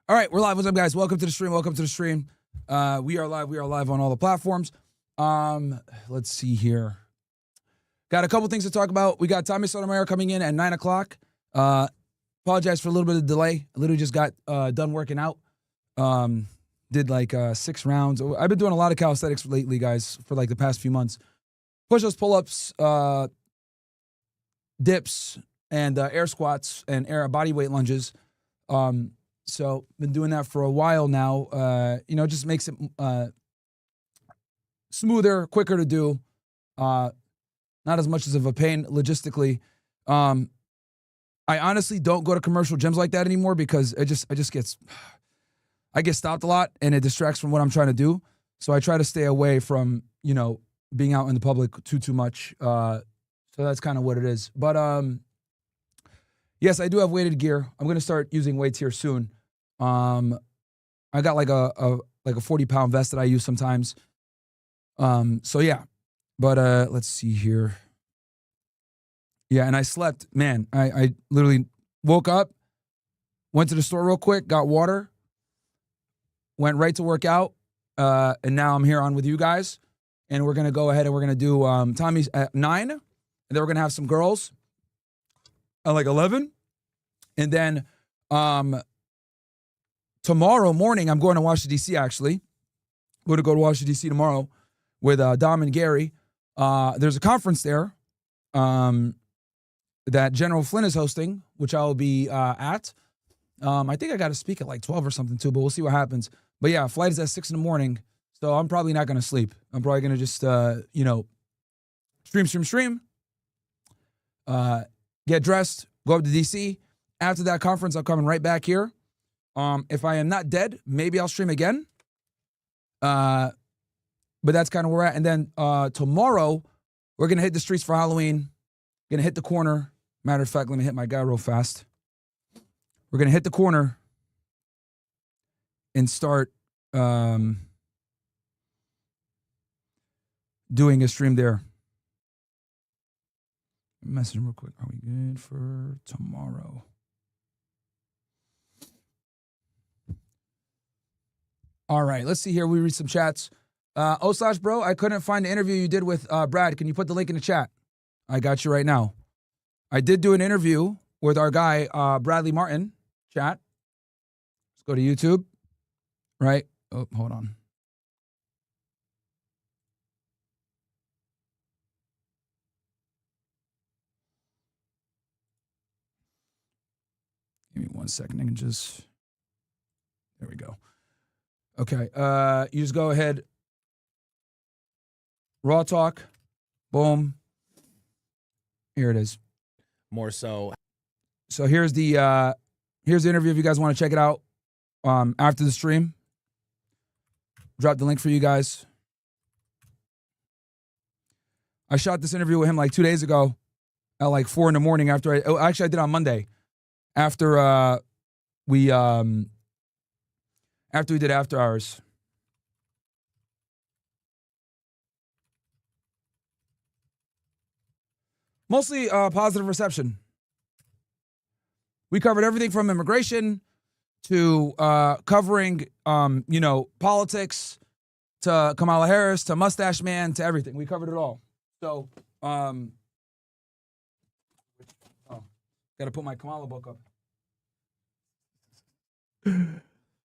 All right, we're live. What's up, guys? Welcome to the stream. Welcome to the stream. We are live. We are live on all the platforms. Let's see here. Got a couple things to talk about. We got Tommy Sotomayor coming in at 9 o'clock. Apologize for a little bit of delay. I literally just got done working out. Did like 6 rounds. I've been doing a lot of calisthenics lately, guys, for like the past few months. Push-ups, pull-ups, dips, and air squats and air body weight lunges. So been doing that for a while now. It just makes it smoother, quicker to do. Not as much of a pain logistically. I honestly don't go to commercial gyms like that anymore because I get stopped a lot and it distracts from what I'm trying to do. So I try to stay away from, being out in the public too much. So that's kind of what it is. But yes, I do have weighted gear. I'm going to start using weights here soon. I got like a 40-pound vest that I use sometimes. So yeah, but let's see here. Yeah, and I slept, man. I literally woke up, went to the store real quick, got water, went right to work out, and now I'm here on with you guys. And we're gonna go ahead and we're gonna do Tommy's at 9, and then we're gonna have some girls at like 11, and then tomorrow morning, I'm going to Washington, D.C., actually. I'm going to go to Washington, D.C. tomorrow with Dom and Gary. There's a conference there that General Flynn is hosting, which I will be at. I think I got to speak at like 12 or something, too, but we'll see what happens. But, yeah, flight is at 6 in the morning, so I'm probably not going to sleep. I'm probably going to just, stream, get dressed, go up to D.C. After that conference, I'm coming right back here. If I am not dead, maybe I'll stream again. But that's kind of where we're at. And then tomorrow, we're going to hit the streets for Halloween. Going to hit the corner. Matter of fact, let me hit my guy real fast. We're going to hit the corner and start doing a stream there. Message him real quick. Are we good for tomorrow? All right, let's see here. We read some chats. /bro, I couldn't find the interview you did with Brad. Can you put the link in the chat? I got you right now. I did do an interview with our guy, Bradley Martyn. Chat. Let's go to YouTube. Right. Oh, hold on. Give me 1 second. I can just... There we go. Okay, you just go ahead. Raw talk. Boom. Here it is. More so. So here's the interview if you guys want to check it out after the stream. Drop the link for you guys. I shot this interview with him like 2 days ago at like 4 in the morning after I did it on Monday. After we did After Hours. Mostly positive reception. We covered everything from immigration to covering, politics, to Kamala Harris, to Mustache Man, to everything. We covered it all. So, got to put my Kamala book up.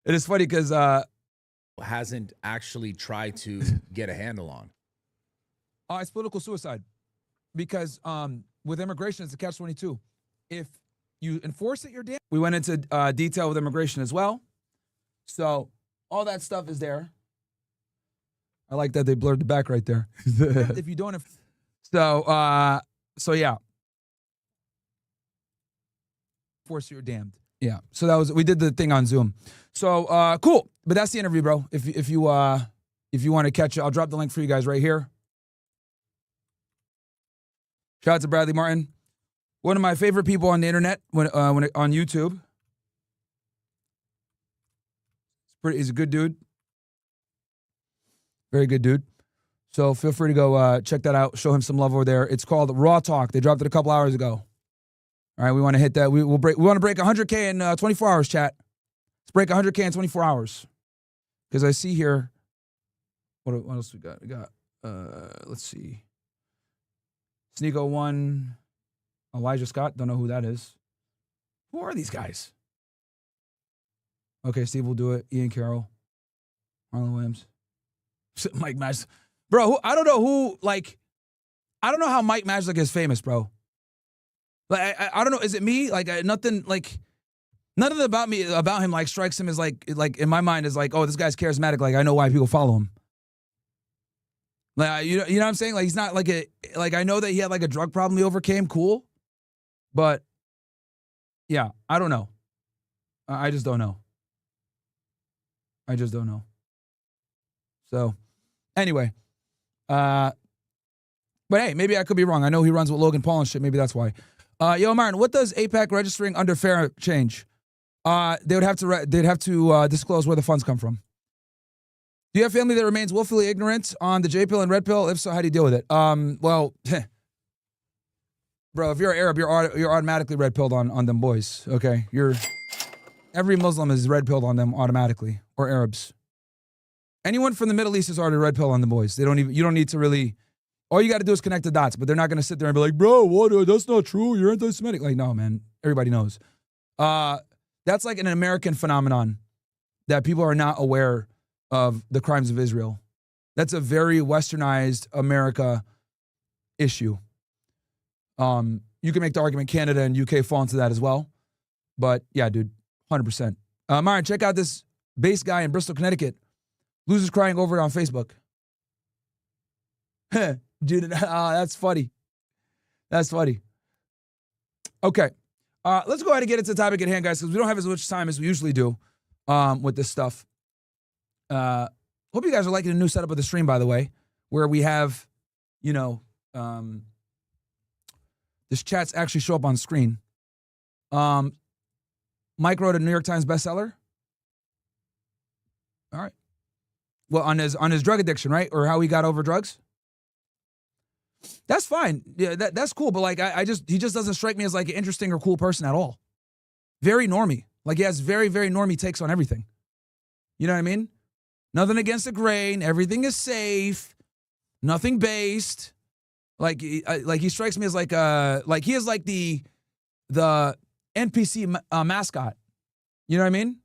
It is funny because hasn't actually tried to get a handle on. It's political suicide because with immigration, it's a catch-22. If you enforce it, you're damned. We went into detail with immigration as well. So all that stuff is there. I like that they blurred the back right there. If you don't, so yeah. Force you're damned. Yeah. So we did the thing on Zoom. So cool. But that's the interview, bro. If you want to catch it, I'll drop the link for you guys right here. Shout out to Bradley Martyn, one of my favorite people on the internet when on YouTube. He's a good dude. Very good dude. So feel free to go check that out. Show him some love over there. It's called Raw Talk. They dropped it a couple hours ago. All right, we want to hit that. We want to break 100K in 24 hours, chat. Let's break 100K in 24 hours. Because I see here, what else we got? We got, let's see. Sneeko 1, Elijah Scott, don't know who that is. Who are these guys? Okay, Steve will do it. Ian Carroll, Marlon Williams, Mike Mash. Bro, I don't know who, like, I don't know how Mike Magic is famous, bro. Like, I don't know. Is it me? Like, nothing about him, like, strikes him as, like, in my mind is like, oh, this guy's charismatic. Like, I know why people follow him. Like, you know what I'm saying? Like, he's not like I know that he had, like, a drug problem he overcame. Cool. But, yeah, I don't know. I just don't know. So, anyway. But hey, maybe I could be wrong. I know he runs with Logan Paul and shit. Maybe that's why. Yo, Martin, what does APAC registering under fair change? They'd have to disclose where the funds come from. Do you have family that remains willfully ignorant on the J pill and red pill? If so, how do you deal with it? Well, bro, if you're Arab, you're automatically red pilled on them boys. Okay, every Muslim is red pilled on them automatically, or Arabs. Anyone from the Middle East is already red pill on the boys. You don't need to really. All you got to do is connect the dots, but they're not going to sit there and be like, bro, what? That's not true. You're anti-Semitic. Like, no, man. Everybody knows. That's like an American phenomenon that people are not aware of the crimes of Israel. That's a very westernized America issue. You can make the argument Canada and UK fall into that as well. But yeah, dude, 100%. Myron, check out this bass guy in Bristol, Connecticut. Losers crying over it on Facebook. Dude, that's funny. That's funny. Okay. Let's go ahead and get into the topic at hand, guys, because we don't have as much time as we usually do with this stuff. Hope you guys are liking the new setup of the stream, by the way, where we have, this chats actually show up on screen. Mike wrote a New York Times bestseller. All right. Well, on his drug addiction, right? Or how he got over drugs. That's fine. Yeah, that's cool. But like, he just doesn't strike me as like an interesting or cool person at all. Very normie. Like, he has very, very normie takes on everything. You know what I mean? Nothing against the grain. Everything is safe. Nothing based. Like he strikes me as like he is like the NPC mascot. You know what I mean?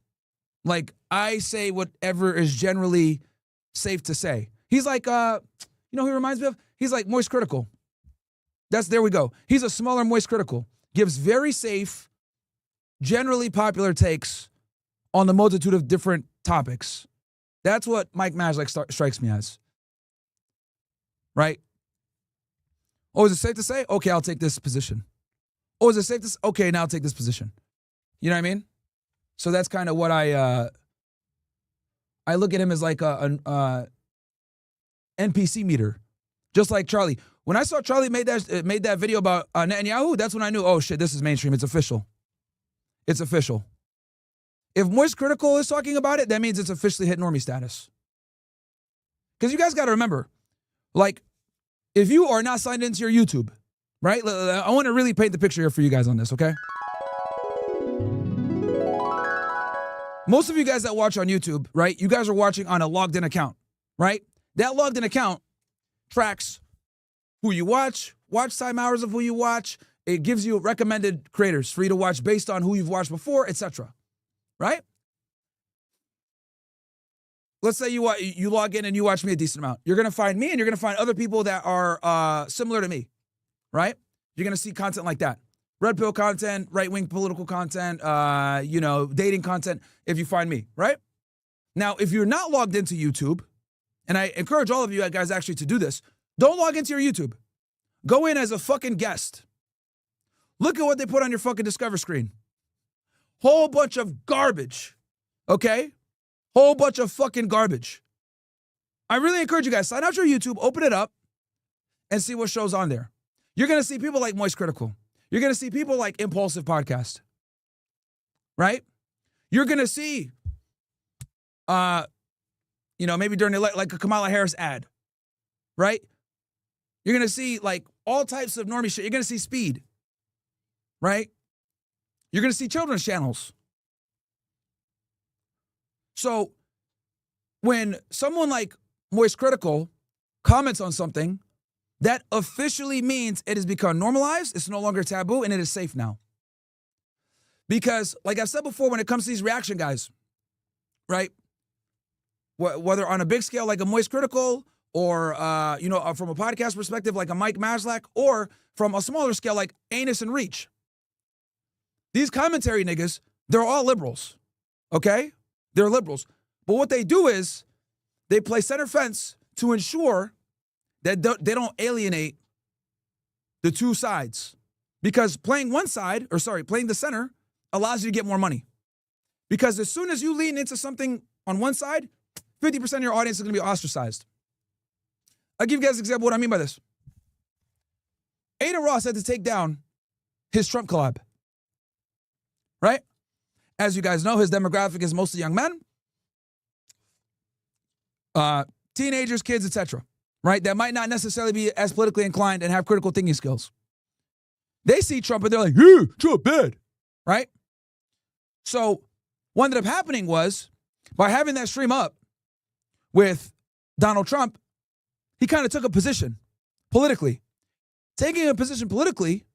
Like, I say whatever is generally safe to say. He's like, who he reminds me of? He's like Moist Critical. There we go. He's a smaller Moist Critical. Gives very safe, generally popular takes on the multitude of different topics. That's what Mike Majlik strikes me as. Right? Oh, is it safe to say? Okay, I'll take this position. Oh, is it safe to say? Okay, now I'll take this position. You know what I mean? So that's kind of what I look at him as like a NPC meter. Just like Charlie. When I saw Charlie made that video about Netanyahu, that's when I knew, oh shit, this is mainstream. It's official. It's official. If Moist Critical is talking about it, that means it's officially hit normie status. Because you guys got to remember, like, if you are not signed into your YouTube, right? I want to really paint the picture here for you guys on this, okay? Most of you guys that watch on YouTube, right? You guys are watching on a logged in account, right? That logged in account tracks who you watch time hours of who you watch. It gives you recommended creators for you to watch based on who you've watched before, etc. Right? Let's say you log in and you watch me a decent amount. You're going to find me and you're going to find other people that are similar to me, right? You're going to see content like that. Red pill content, right-wing political content, dating content, if you find me, right? Now, if you're not logged into YouTube, and I encourage all of you guys actually to do this, don't log into your YouTube. Go in as a fucking guest. Look at what they put on your fucking Discover screen. Whole bunch of garbage, okay? Whole bunch of fucking garbage. I really encourage you guys, sign out your YouTube, open it up, and see what shows on there. You're going to see people like Moist Critical. You're going to see people like Impulsive Podcast, right? You're going to see, maybe during like a Kamala Harris ad, right? You're going to see like all types of normie shit. You're going to see Speed, right? You're going to see children's channels. So when someone like Moist Critical comments on something, that officially means it has become normalized, it's no longer taboo, and it is safe now. Because, like I've said before, when it comes to these reaction guys, right? Whether on a big scale like a Moist Critical, or from a podcast perspective like a Mike Maslak, or from a smaller scale like Anus and Reach. These commentary niggas, they're all liberals, okay? They're liberals. But what they do is they play center fence to ensure that they don't alienate the two sides. Because playing the center allows you to get more money. Because as soon as you lean into something on one side, 50% of your audience is going to be ostracized. I'll give you guys an example of what I mean by this. Adin Ross had to take down his Trump collab. Right? As you guys know, his demographic is mostly young men, teenagers, kids, etc. Right? That might not necessarily be as politically inclined and have critical thinking skills. They see Trump and they're like, yeah, Trump bad. Right? So what ended up happening was, by having that stream up with Donald Trump, he kind of took a position politically. Taking a position politically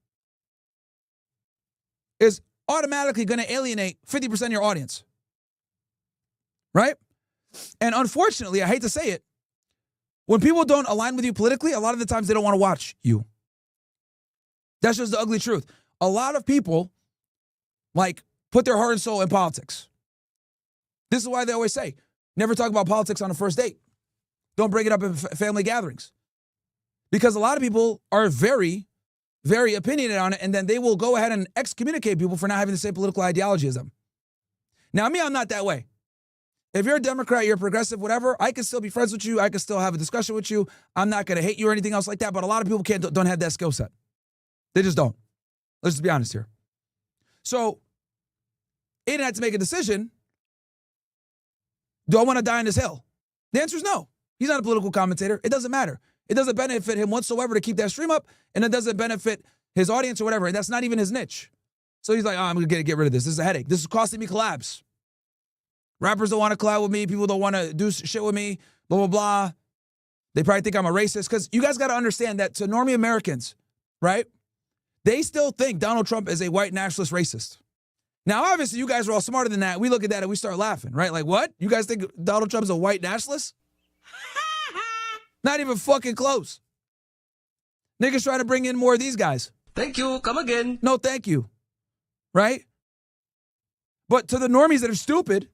is automatically going to alienate 50% of your audience. Right? And unfortunately, I hate to say it, when people don't align with you politically, a lot of the times they don't want to watch you. That's just the ugly truth. A lot of people, put their heart and soul in politics. This is why they always say, never talk about politics on a first date. Don't bring it up in family gatherings. Because a lot of people are very, very opinionated on it, and then they will go ahead and excommunicate people for not having the same political ideology as them. Now, me, I'm not that way. If you're a Democrat, you're a progressive, whatever, I can still be friends with you. I can still have a discussion with you. I'm not going to hate you or anything else like that, but a lot of people don't have that skill set. They just don't. Let's just be honest here. So, Aiden had to make a decision. Do I want to die on this hill? The answer is no. He's not a political commentator. It doesn't matter. It doesn't benefit him whatsoever to keep that stream up, and it doesn't benefit his audience or whatever, and that's not even his niche. So he's like, I'm going to get rid of this. This is a headache. This is costing me collabs. Rappers don't want to collab with me. People don't want to do shit with me, blah, blah, blah. They probably think I'm a racist, because you guys got to understand that to normie Americans, right, they still think Donald Trump is a white nationalist racist. Now, obviously, you guys are all smarter than that. We look at that and we start laughing, right? Like, what? You guys think Donald Trump is a white nationalist? Not even fucking close. Niggas trying to bring in more of these guys. Thank you. Come again. No, thank you. Right? But to the normies that are stupid,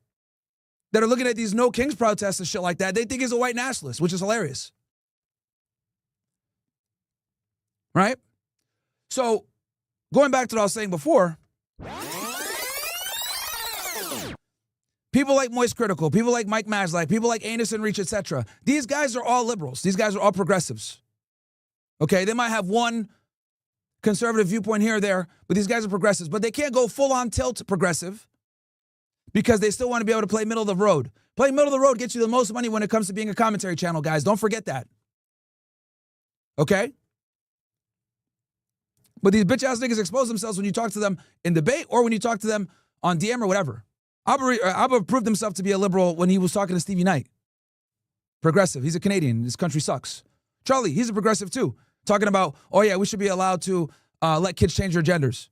that are looking at these No Kings protests and shit like that, they think he's a white nationalist, which is hilarious. Right? So, going back to what I was saying before, people like Moist Critical, people like Mike Maslak, people like Anus and Reach, etc. These guys are all liberals. These guys are all progressives. Okay, they might have one conservative viewpoint here or there, but these guys are progressives. But they can't go full-on tilt progressive because they still want to be able to play middle of the road. Playing middle of the road gets you the most money when it comes to being a commentary channel, guys. Don't forget that. Okay? But these bitch-ass niggas expose themselves when you talk to them in debate or when you talk to them on DM or whatever. Abba proved himself to be a liberal when he was talking to Stevie Knight. Progressive. He's a Canadian. This country sucks. Charlie, he's a progressive too. Talking about, oh yeah, we should be allowed to let kids change their genders.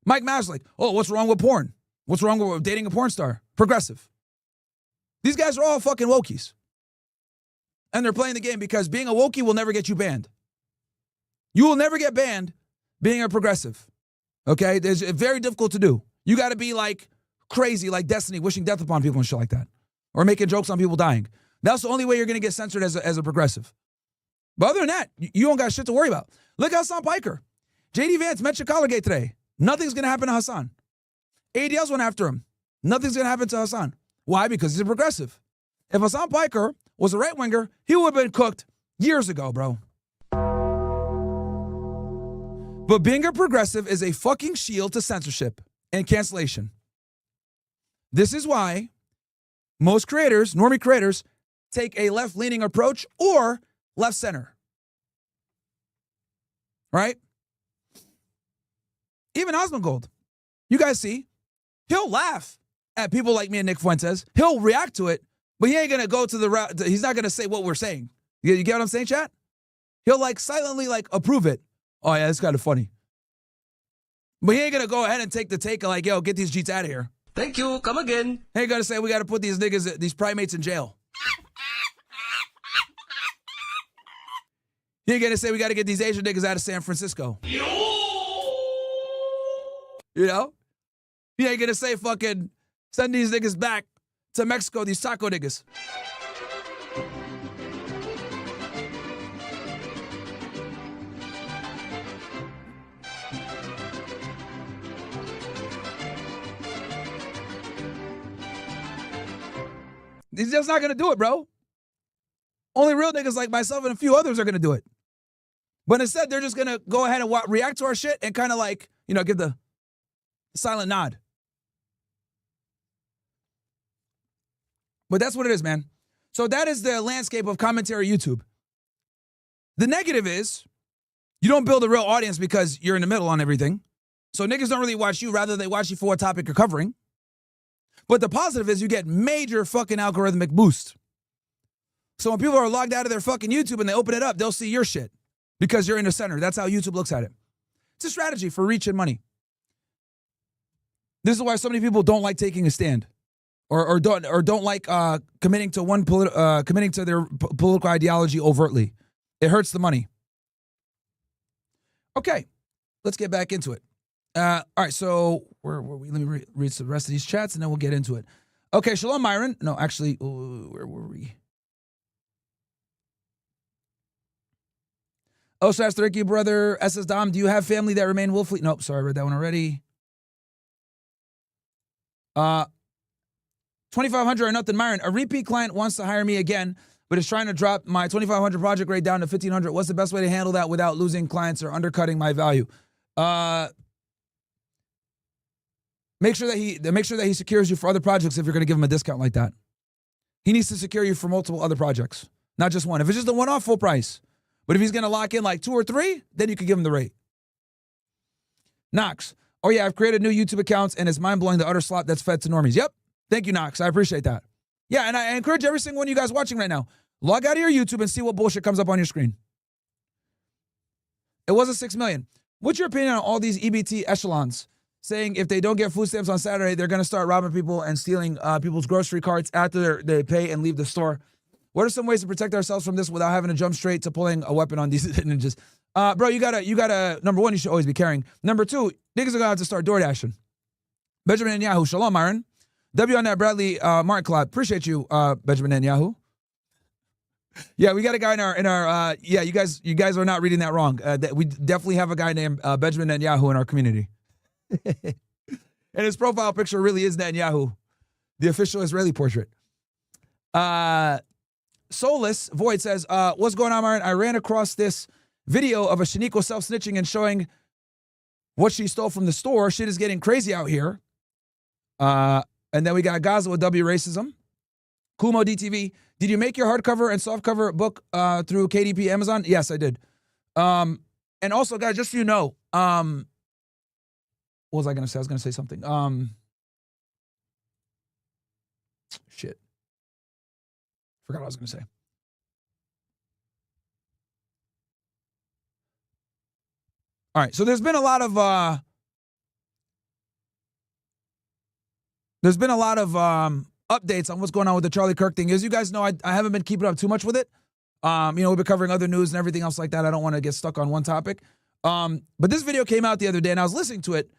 Mike Maslak, oh, what's wrong with porn? What's wrong with dating a porn star? Progressive. These guys are all fucking wokies. And they're playing the game because being a wokie will never get you banned. You will never get banned being a progressive. Okay? It's very difficult to do. You got to be like crazy, like Destiny, wishing death upon people and shit like that. Or making jokes on people dying. That's the only way you're going to get censored as a progressive. But other than that, you don't got shit to worry about. Look at Hassan Piker. J.D. Vance mentioned Collargate today. Nothing's going to happen to Hassan. ADLs went after him. Nothing's going to happen to Hassan. Why? Because he's a progressive. If Hassan Piker was a right-winger, he would have been cooked years ago, bro. But being a progressive is a fucking shield to censorship and cancellation. This is why most creators, normie creators, take a left-leaning approach or left center. Right? Even Osmongold, you guys see, he'll laugh at people like me and Nick Fuentes, he'll react to it, but he ain't going to go to the route. He's not going to say what we're saying. You get what I'm saying, chat? He'll like silently like approve it. Oh yeah, it's kind of funny. But he ain't going to go ahead and take the take of like, yo, get these Jeets out of here. Thank you. Come again. He ain't going to say we got to put these niggas, these primates in jail. He ain't going to say we got to get these Asian niggas out of San Francisco. You know? He ain't going to say fucking send these niggas back to Mexico, these taco niggas. He's just not going to do it, bro. Only real niggas like myself and a few others are going to do it. But instead, they're just going to go ahead and react to our shit and kind of like, you know, give the silent nod. But that's what it is, man. So that is the landscape of commentary YouTube. The negative is you don't build a real audience because you're in the middle on everything. So niggas don't really watch you. Rather, they watch you for what topic you're covering. But the positive is you get major fucking algorithmic boost. So when people are logged out of their fucking YouTube and they open it up, they'll see your shit because you're in the center. That's how YouTube looks at it. It's a strategy for reach and money. This is why so many people don't like taking a stand, or don't like committing to their political ideology overtly. It hurts the money. Okay, let's get back into it. All right, so where were we? Let me read the rest of these chats, and then we'll get into it. Okay, Shalom Myron. No, actually, where were we? Oh, so that's Ricky, brother. SS Dom, do you have family that remain willfully? Nope, sorry, I read that one already. 2,500 or nothing, Myron. A repeat client wants to hire me again, but is trying to drop my 2,500 project rate down to 1,500. What's the best way to handle that without losing clients or undercutting my value? Make sure that he secures you for other projects if you're going to give him a discount like that. He needs to secure you for multiple other projects, not just one. If it's just a one-off, full price. But if he's going to lock in like 2 or 3, then you can give him the rate. Knox. Oh, yeah, I've created new YouTube accounts, and it's mind-blowing the utter slop that's fed to normies. Yep. Thank you, Knox. I appreciate that. Yeah, and I encourage every single one of you guys watching right now, log out of your YouTube and see what bullshit comes up on your screen. It wasn't 6 million. What's your opinion on all these EBT echelons saying if they don't get food stamps on Saturday, they're going to start robbing people and stealing people's grocery carts after they pay and leave the store? What are some ways to protect ourselves from this without having to jump straight to pulling a weapon on these ninjas? Bro, you gotta, number one, you should always be carrying. Number two, niggas are gonna have to start door dashing. Benjamin Netanyahu, Shalom, Myron. W on that Bradley Martyn Club. Appreciate you, Benjamin Netanyahu. Yeah, we got a guy in our yeah, you guys are not reading that wrong. We definitely have a guy named Benjamin Netanyahu in our community. And his profile picture really is Netanyahu, the official Israeli portrait. Soulless Void says, what's going on, Myron? I ran across this video of a Shaniqua self-snitching and showing what she stole from the store. Shit is getting crazy out here. And then we got Gaza with W Racism. Kumo DTV, did you make your hardcover and softcover book through KDP Amazon? Yes, I did. And also, guys, just so you know, what was I going to say? I was going to say something. Shit. Forgot what I was going to say. All right, so there's been a lot of updates on what's going on with the Charlie Kirk thing. As you guys know, I haven't been keeping up too much with it. You know, we've been covering other news and everything else like that. I don't want to get stuck on one topic. But this video came out the other day, and I was listening to it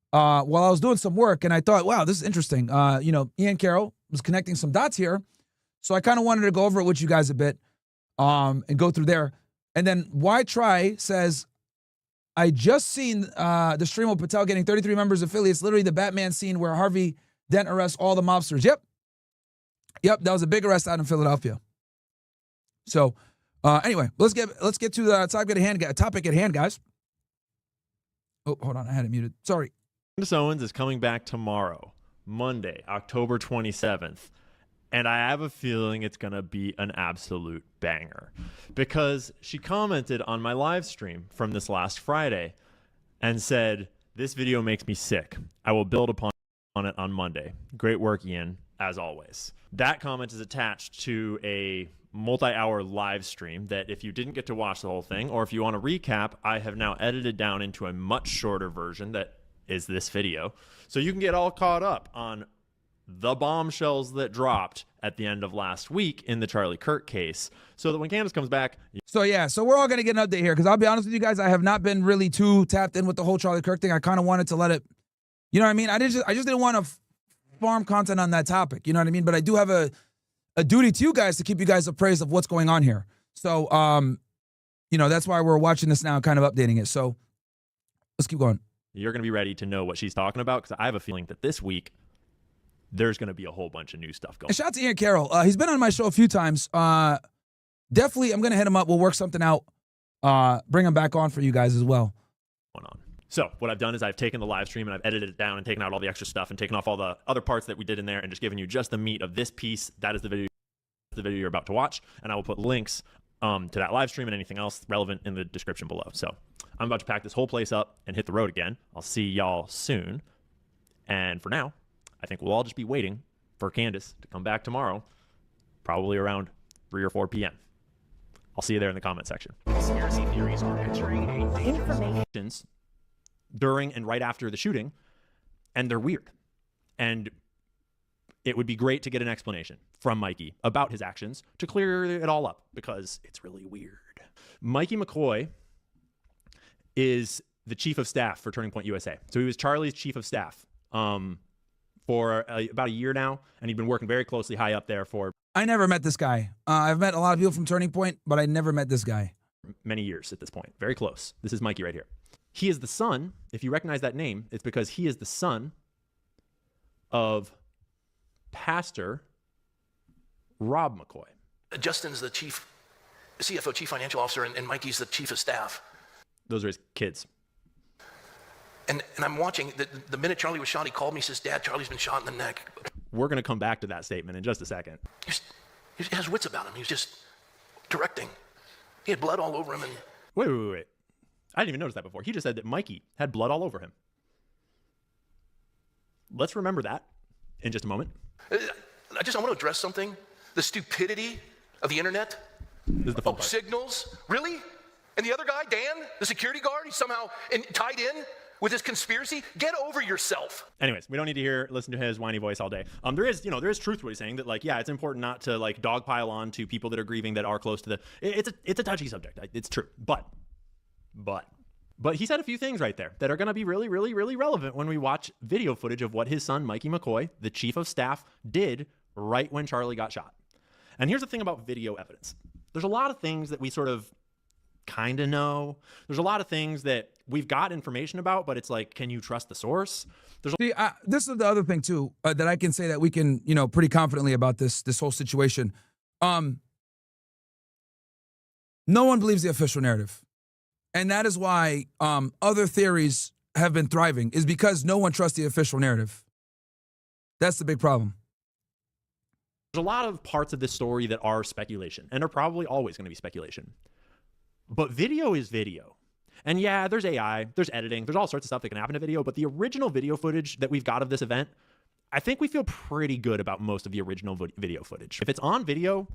while I was doing some work, and I thought, wow, this is interesting. You know, Ian Carroll was connecting some dots here. So I kind of wanted to go over it with you guys a bit and go through there. And then Why Try says, I just seen the stream of Patel getting 33 members of Philly. It's literally the Batman scene where Harvey Dent arrests all the mobsters. Yep, that was a big arrest out in Philadelphia. So anyway, let's get to the topic at hand, guys. Oh, hold on, I had it muted. Sorry. Candace Owens is coming back tomorrow, Monday, October 27th. And I have a feeling it's going to be an absolute banger because she commented on my live stream from this last Friday and said, this video makes me sick. I will build upon on it on Monday. Great work, Ian, as always. That comment is attached to a multi-hour live stream that if you didn't get to watch the whole thing, or if you want to recap, I have now edited down into a much shorter version that is this video. So you can get all caught up on the bombshells that dropped at the end of last week in the Charlie Kirk case, so that when Candace comes back. So yeah, so we're all going to get an update here, because I'll be honest with you guys, I have not been really too tapped in with the whole Charlie Kirk thing. I kind of wanted to let it, you know what I mean? I just didn't want to farm content on that topic, you know what I mean? But I do have a duty to you guys to keep you guys appraised of what's going on here. So, you know, that's why we're watching this now and kind of updating it. So let's keep going. You're going to be ready to know what she's talking about, because I have a feeling that this week there's going to be a whole bunch of new stuff going on. Shout out to Ian Carroll. He's been on my show a few times. Definitely, I'm going to hit him up. We'll work something out. Bring him back on for you guys as well. So what I've done is I've taken the live stream and I've edited it down and taken out all the extra stuff and taken off all the other parts that we did in there and just given you just the meat of this piece. That is the video you're about to watch. And I will put links to that live stream and anything else relevant in the description below. So I'm about to pack this whole place up and hit the road again. I'll see y'all soon. And for now, I think we'll all just be waiting for Candace to come back tomorrow, probably around 3 or 4 p.m. I'll see you there in the comment section. Conspiracy theories are entering a information during and right after the shooting, and they're weird. And it would be great to get an explanation from Mikey about his actions to clear it all up, because it's really weird. Mikey McCoy is the chief of staff for Turning Point USA. So he was Charlie's chief of staff for about a year now, and he'd been working very closely high up there for... I never met this guy. I've met a lot of people from Turning Point, but I never met this guy. Many years at this point. Very close. This is Mikey right here. He is the son, if you recognize that name, it's because he is the son of Pastor Rob McCoy. Justin's the CFO, chief financial officer, and Mikey's the chief of staff. Those are his kids. And I'm watching, the minute Charlie was shot, he called me, says, Dad, Charlie's been shot in the neck. We're going to come back to that statement in just a second. He has wits about him. He was just directing. He had blood all over him. And Wait. I didn't even notice that before. He just said that Mikey had blood all over him. Let's remember that in just a moment. I want to address something. The stupidity of the internet. This is the fun part. Signals. Really? And the other guy, Dan, the security guard, he's somehow tied in with this conspiracy. Get over yourself. Anyways, we don't need to listen to his whiny voice all day. There is truth to what he's saying, that like, yeah, it's important not to like dogpile on to people that are grieving that are close to the, it's a touchy subject. It's true. But he said a few things right there that are going to be really, really, really relevant when we watch video footage of what his son, Mikey McCoy, the chief of staff, did right when Charlie got shot. And here's the thing about video evidence. There's a lot of things that we sort of kind of know. There's a lot of things that we've got information about, but it's like, can you trust the source? This is the other thing too, that I can say that we can, pretty confidently about this whole situation. No one believes the official narrative. And that is why other theories have been thriving, is because no one trusts the official narrative. That's the big problem. There's a lot of parts of this story that are speculation and are probably always going to be speculation. But video is video. And yeah, there's AI, there's editing, there's all sorts of stuff that can happen to video, but the original video footage that we've got of this event, I think we feel pretty good about most of the original video footage. If it's on video,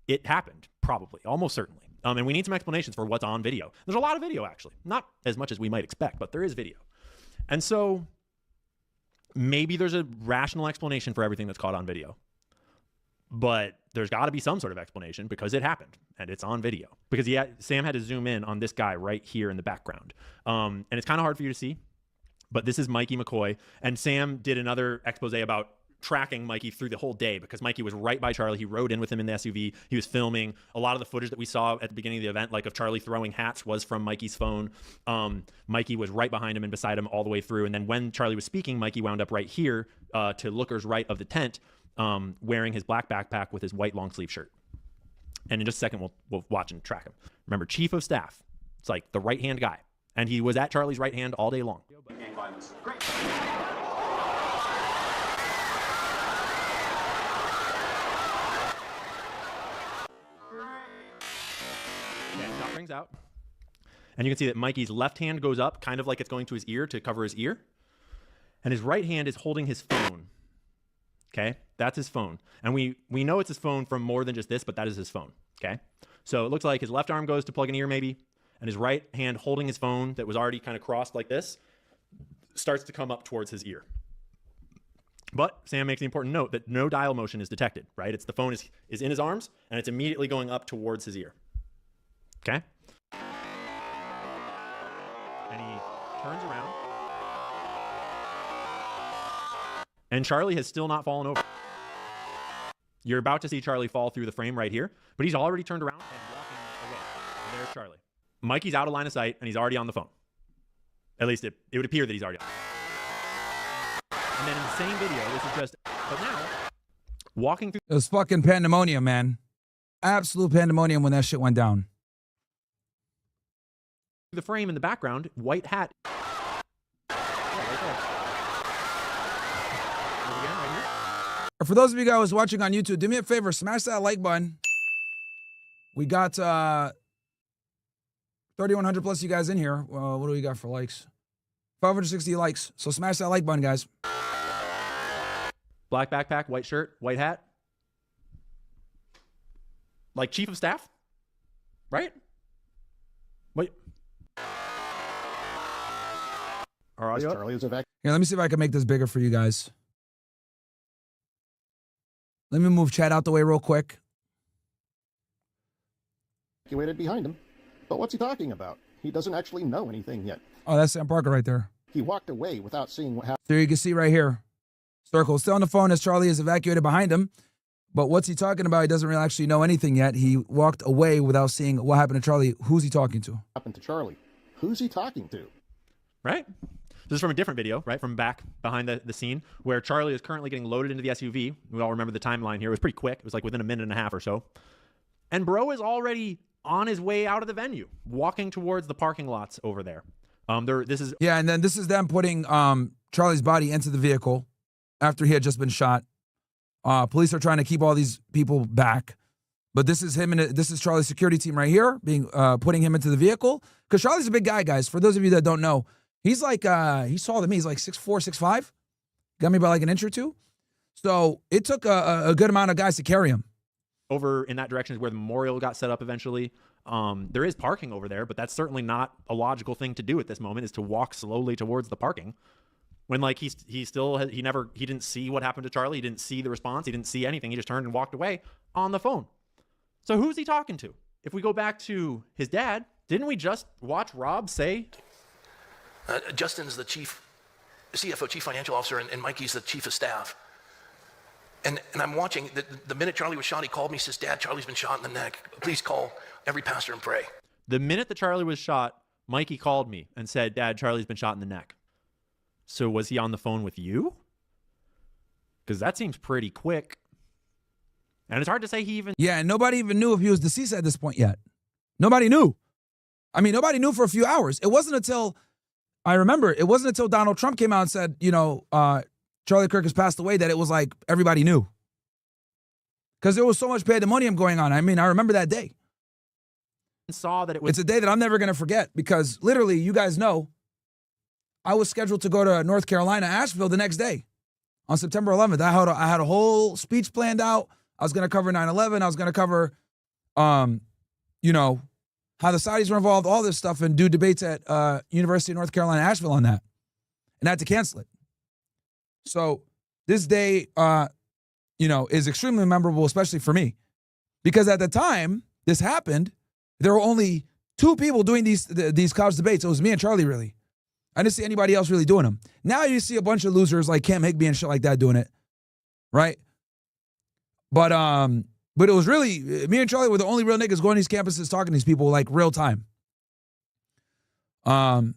it happened, probably, almost certainly. And we need some explanations for what's on video. There's a lot of video, actually. Not as much as we might expect, but there is video. And so maybe there's a rational explanation for everything that's caught on video. But there's got to be some sort of explanation, because it happened and it's on video. Because Sam had to zoom in on this guy right here in the background. And it's kind of hard for you to see, but this is Mikey McCoy. And Sam did another expose about tracking Mikey through the whole day, because Mikey was right by Charlie. He rode in with him in the SUV. He was filming. A lot of the footage that we saw at the beginning of the event, like of Charlie throwing hats, was from Mikey's phone. Mikey was right behind him and beside him all the way through. And then when Charlie was speaking, Mikey wound up right here to Looker's right of the tent, wearing his black backpack with his white long sleeve shirt. And in just a second, we'll watch and track him. Remember, chief of staff. It's like the right-hand guy. And he was at Charlie's right hand all day long. Gang violence. Great. Shot rings out. And you can see that Mikey's left hand goes up, kind of like it's going to his ear to cover his ear. and his right hand is holding his phone. Okay, that's his phone. And we know it's his phone from more than just this, but that is his phone. Okay, so it looks like his left arm goes to plug an ear maybe, and his right hand holding his phone that was already kind of crossed like this starts to come up towards his ear. But Sam makes the important note that no dial motion is detected, right? It's the phone is in his arms, and it's immediately going up towards his ear. Okay? And he turns around. And Charlie has still not fallen over. You're about to see Charlie fall through the frame right here, but he's already turned around and walking away. And there's Charlie. Mikey's out of line of sight, and he's already on the phone. At least it would appear that he's already on. And then in the same video, this is just, but now, walking through It was fucking pandemonium, man. Absolute pandemonium when that shit went down. the frame in the background, white hat. Yeah, right there. Again, right here. For those of you guys watching on YouTube, do me a favor, smash that like button. We got 3,100 plus you guys in here. What do we got for likes? 560 likes. So smash that like button, guys. Black backpack, white shirt, white hat. Like chief of staff? Right? Wait. Our audio? Charlie is evacuated Here, let me see if I can make this bigger for you guys. Let me move chat out the way real quick. behind him. But what's he talking about? He doesn't actually know anything yet. Oh, that's Sam Parker right there. He walked away without seeing what happened. There you can see right here. Circle still on the phone as Charlie is evacuated behind him. But what's he talking about? He doesn't really actually know anything yet. He walked away without seeing what happened to Charlie. Who's he talking to? Happened to Charlie. Who's he talking to? Right? This is from a different video, right? From back behind the scene where Charlie is currently getting loaded into the SUV. We all remember the timeline here. It was pretty quick. It was like within a minute and a half or so. And bro is already on his way out of the venue, walking towards the parking lots over there. Yeah, and then this is them putting Charlie's body into the vehicle after he had just been shot. Police are trying to keep all these people back. But this is him, and this is Charlie's security team right here, putting him into the vehicle. Because Charlie's a big guy, guys. For those of you that don't know, he's like, he's taller than me. He's like 6'4", 6'5". Got me by like an inch or two. So it took a good amount of guys to carry him. Over in that direction is where the memorial got set up eventually. There is parking over there, but that's certainly not a logical thing to do at this moment, is to walk slowly towards the parking. When like he didn't see what happened to Charlie. He didn't see the response. He didn't see anything. He just turned and walked away on the phone. So who's he talking to? If we go back to his dad, didn't we just watch Rob say? Justin's the CFO, chief financial officer, and Mikey's the chief of staff. And I'm watching, the minute Charlie was shot, he called me, says, Dad, Charlie's been shot in the neck. Please call every pastor and pray. The minute that Charlie was shot, Mikey called me and said, Dad, Charlie's been shot in the neck. So was he on the phone with you? Because that seems pretty quick. And it's hard to say he even... Yeah, and nobody even knew if he was deceased at this point yet. Nobody knew. I mean, nobody knew for a few hours. It wasn't until Donald Trump came out and said, Charlie Kirk has passed away, that it was like everybody knew. Because there was so much pandemonium going on. I mean, I remember that day. Saw that it was... It's a day that I'm never going to forget, because literally, you guys know, I was scheduled to go to North Carolina, Asheville the next day on September 11th. I had a whole speech planned out. I was going to cover 9/11. I was going to cover, how the Saudis were involved, all this stuff, and do debates at University of North Carolina, Asheville on that. And I had to cancel it. So this day, is extremely memorable, especially for me, because at the time this happened, there were only two people doing these couch debates. It was me and Charlie, really. I didn't see anybody else really doing them. Now you see a bunch of losers like Cam Higby and shit like that doing it, right? But it was really me and Charlie were the only real niggas going to these campuses talking to these people like real time. Crowder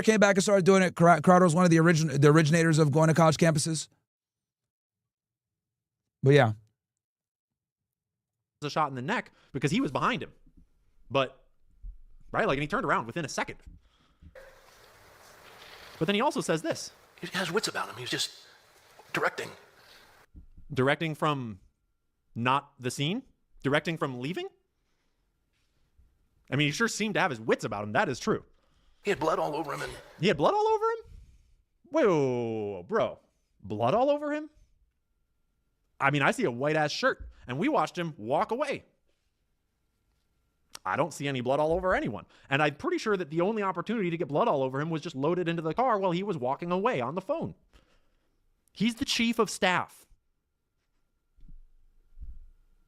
came back and started doing it. Crowder was one of the originators of going to college campuses. But yeah. A shot in the neck because he was behind him. But, right, and he turned around within a second. But then he also says this. He has wits about him. He's just directing. Directing from not the scene? Directing from leaving? I mean, he sure seemed to have his wits about him. That is true. He had blood all over him. He had blood all over him? Whoa, bro. Blood all over him? I mean, I see a white-ass shirt, and we watched him walk away. I don't see any blood all over anyone. And I'm pretty sure that the only opportunity to get blood all over him was just loaded into the car while he was walking away on the phone. He's the chief of staff.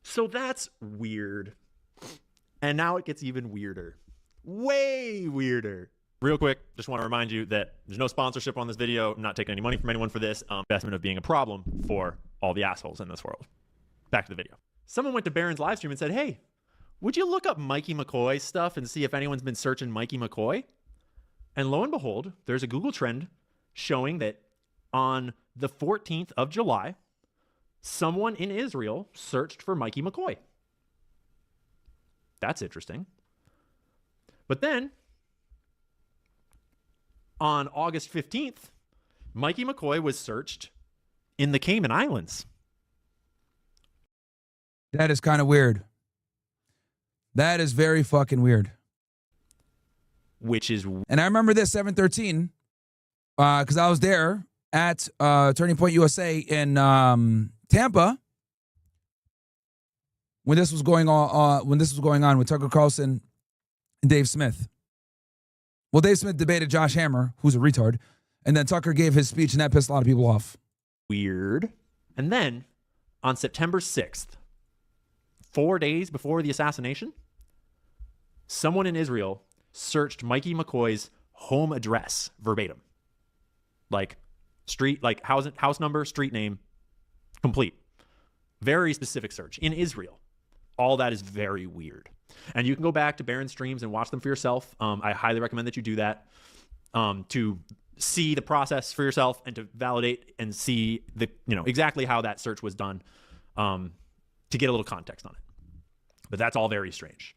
So that's weird. And now it gets even weirder. Way weirder. Real quick, just want to remind you that there's no sponsorship on this video. I'm not taking any money from anyone for this. Investment of being a problem for all the assholes in this world. Back to the video. Someone went to Barron's live stream and said, hey, would you look up Mikey McCoy stuff and see if anyone's been searching Mikey McCoy? And lo and behold, there's a Google trend showing that on the 14th of July, someone in Israel searched for Mikey McCoy. That's interesting. But then, on August 15th, Mikey McCoy was searched in the Cayman Islands. That is kind of weird. That is very fucking weird. Which is... And I remember this 7/13 because I was there at Turning Point USA in Tampa when this was going on with Tucker Carlson and Dave Smith. Well, Dave Smith debated Josh Hammer, who's a retard, and then Tucker gave his speech, and that pissed a lot of people off. Weird. And then, on September 6th, 4 days before the assassination, someone in Israel searched Mikey McCoy's home address verbatim. Like, street, like house number, street name, complete. Very specific search in Israel. All that is very weird. And you can go back to Barron's streams and watch them for yourself. I highly recommend that you do that to see the process for yourself and to validate and see the exactly how that search was done to get a little context on it. But that's all very strange.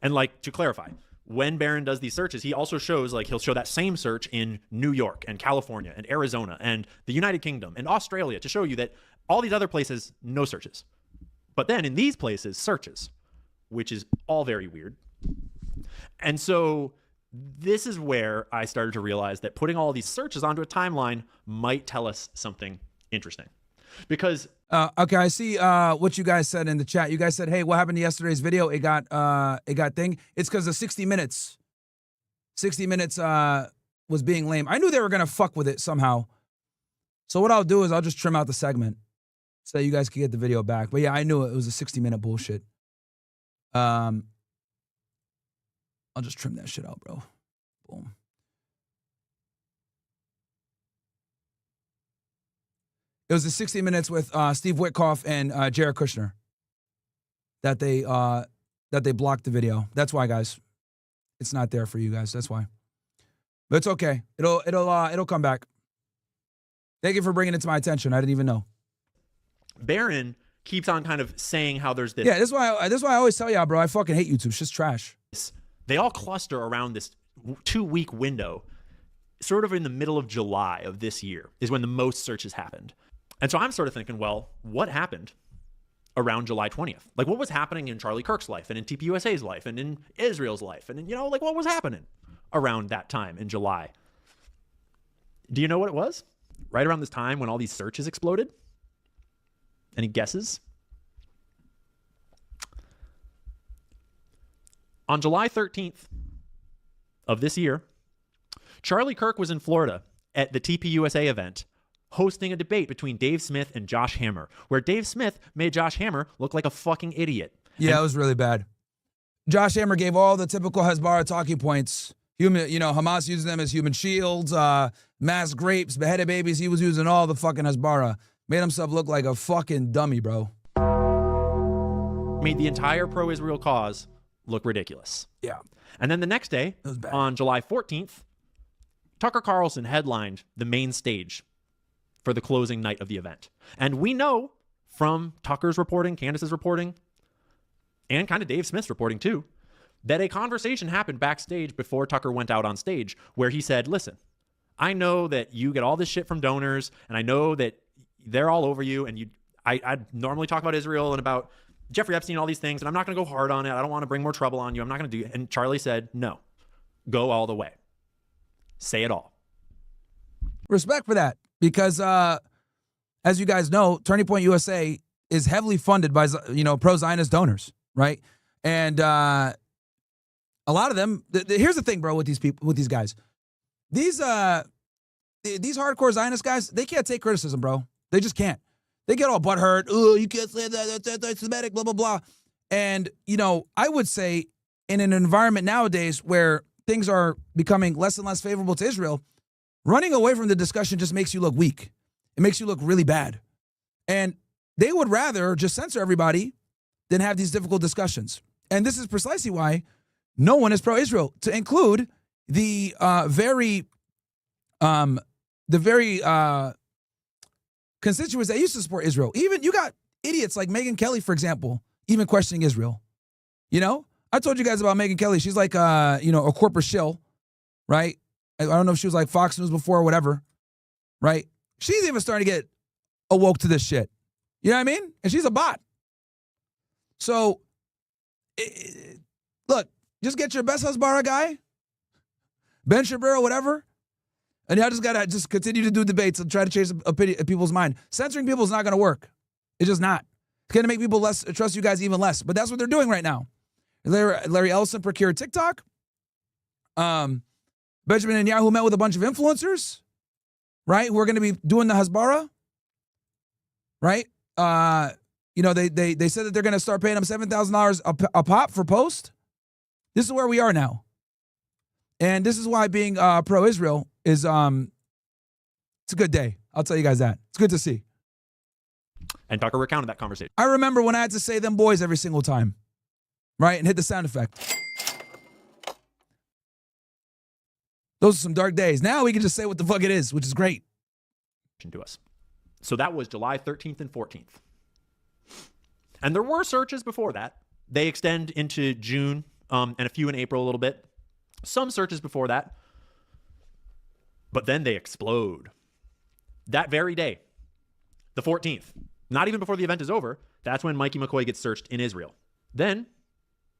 And like to clarify, when Barron does these searches, he also shows he'll show that same search in New York and California and Arizona and the United Kingdom and Australia to show you that all these other places, no searches. But then in these places, searches, which is all very weird. And so this is where I started to realize that putting all these searches onto a timeline might tell us something interesting. Because okay, I see what you guys said in the chat. You guys said, "Hey, what happened to yesterday's video? It got thing." It's because of 60 Minutes. 60 Minutes was being lame. I knew they were gonna fuck with it somehow. So what I'll do is I'll just trim out the segment so that you guys can get the video back. But yeah, I knew it was a 60-minute bullshit. I'll just trim that shit out, bro. Boom. It was the 60 Minutes with Steve Witkoff and Jared Kushner that they blocked the video. That's why, guys. It's not there for you guys. That's why. But it's okay. It'll come back. Thank you for bringing it to my attention. I didn't even know. Barron keeps on kind of saying how there's this. Yeah, this is why I always tell y'all, bro. I fucking hate YouTube. It's just trash. They all cluster around this 2-week window, sort of in the middle of July of this year is when the most searches happened. And so I'm sort of thinking, well, what happened around July 20th? Like, what was happening in Charlie Kirk's life and in TPUSA's life and in Israel's life? And, what was happening around that time in July? Do you know what it was? Right around this time when all these searches exploded? Any guesses? On July 13th of this year, Charlie Kirk was in Florida at the TPUSA event hosting a debate between Dave Smith and Josh Hammer, where Dave Smith made Josh Hammer look like a fucking idiot. Yeah, it was really bad. Josh Hammer gave all the typical Hezbollah talking points. Hamas uses them as human shields, mass grapes, beheaded babies. He was using all the fucking Hezbollah. Made himself look like a fucking dummy, bro. Made the entire pro-Israel cause look ridiculous. Yeah. And then the next day, on July 14th, Tucker Carlson headlined the main stage for the closing night of the event. And we know from Tucker's reporting, Candace's reporting, and kind of Dave Smith's reporting too, that a conversation happened backstage before Tucker went out on stage where he said, listen, I know that you get all this shit from donors, and I know that they're all over you, and I normally talk about Israel and about Jeffrey Epstein and all these things, and I'm not going to go hard on it. I don't want to bring more trouble on you. I'm not going to do it. And Charlie said, no, go all the way. Say it all. Respect for that, because as you guys know, Turning Point USA is heavily funded by pro-Zionist donors, right? And a lot of them. Here's the thing, bro, with these people, with these guys, these hardcore Zionist guys, they can't take criticism, bro. They just can't. They get all butthurt. Oh, you can't say that. That's anti-Semitic. Blah blah blah. And I would say in an environment nowadays where things are becoming less and less favorable to Israel, running away from the discussion just makes you look weak. It makes you look really bad. And they would rather just censor everybody than have these difficult discussions. And this is precisely why no one is pro-Israel, to include the very constituents that used to support Israel. Even you got idiots like Megyn Kelly, for example, even questioning Israel. I told you guys about Megyn Kelly. She's like, a corporate shill, right? I don't know if she was like Fox News before or whatever, right? She's even starting to get awoke to this shit. You know what I mean? And she's a bot. So, look, just get your best Hasbara guy, Ben Shapiro, whatever, and y'all just gotta just continue to do debates and try to change people's mind. Censoring people is not gonna work. It's just not. It's gonna make people trust you guys even less. But that's what they're doing right now. Larry Ellison procured TikTok. Benjamin Netanyahu met with a bunch of influencers, right? Who are going to be doing the Hasbara, right? They said that they're going to start paying them $7,000 a pop for post. This is where we are now, and this is why being pro-Israel is it's a good day. I'll tell you guys that. It's good to see. And Tucker recounted that conversation. I remember when I had to say them boys every single time, right, and hit the sound effect. Those are some dark days. Now we can just say what the fuck it is, which is great. To us. So that was July 13th and 14th. And there were searches before that. They extend into June and a few in April a little bit. Some searches before that. But then they explode. That very day, the 14th, not even before the event is over, that's when Mikey McCoy gets searched in Israel. Then,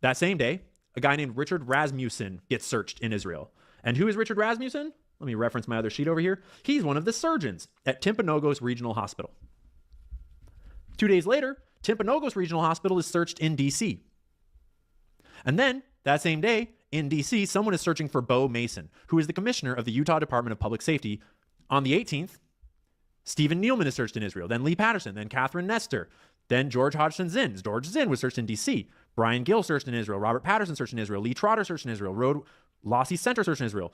that same day, a guy named Richard Rasmussen gets searched in Israel. And who is Richard Rasmussen? Let me reference my other sheet over here. He's one of the surgeons at Timpanogos Regional Hospital. 2 days later, Timpanogos Regional Hospital is searched in D.C. And then, that same day, in D.C., someone is searching for Bo Mason, who is the commissioner of the Utah Department of Public Safety. On the 18th, Stephen Nealman is searched in Israel, then Lee Patterson, then Catherine Nestor, then George Hodgson Zinn. George Zinn was searched in D.C. Brian Gill searched in Israel. Robert Patterson searched in Israel. Lee Trotter searched in Israel. Lossie Center searched in Israel.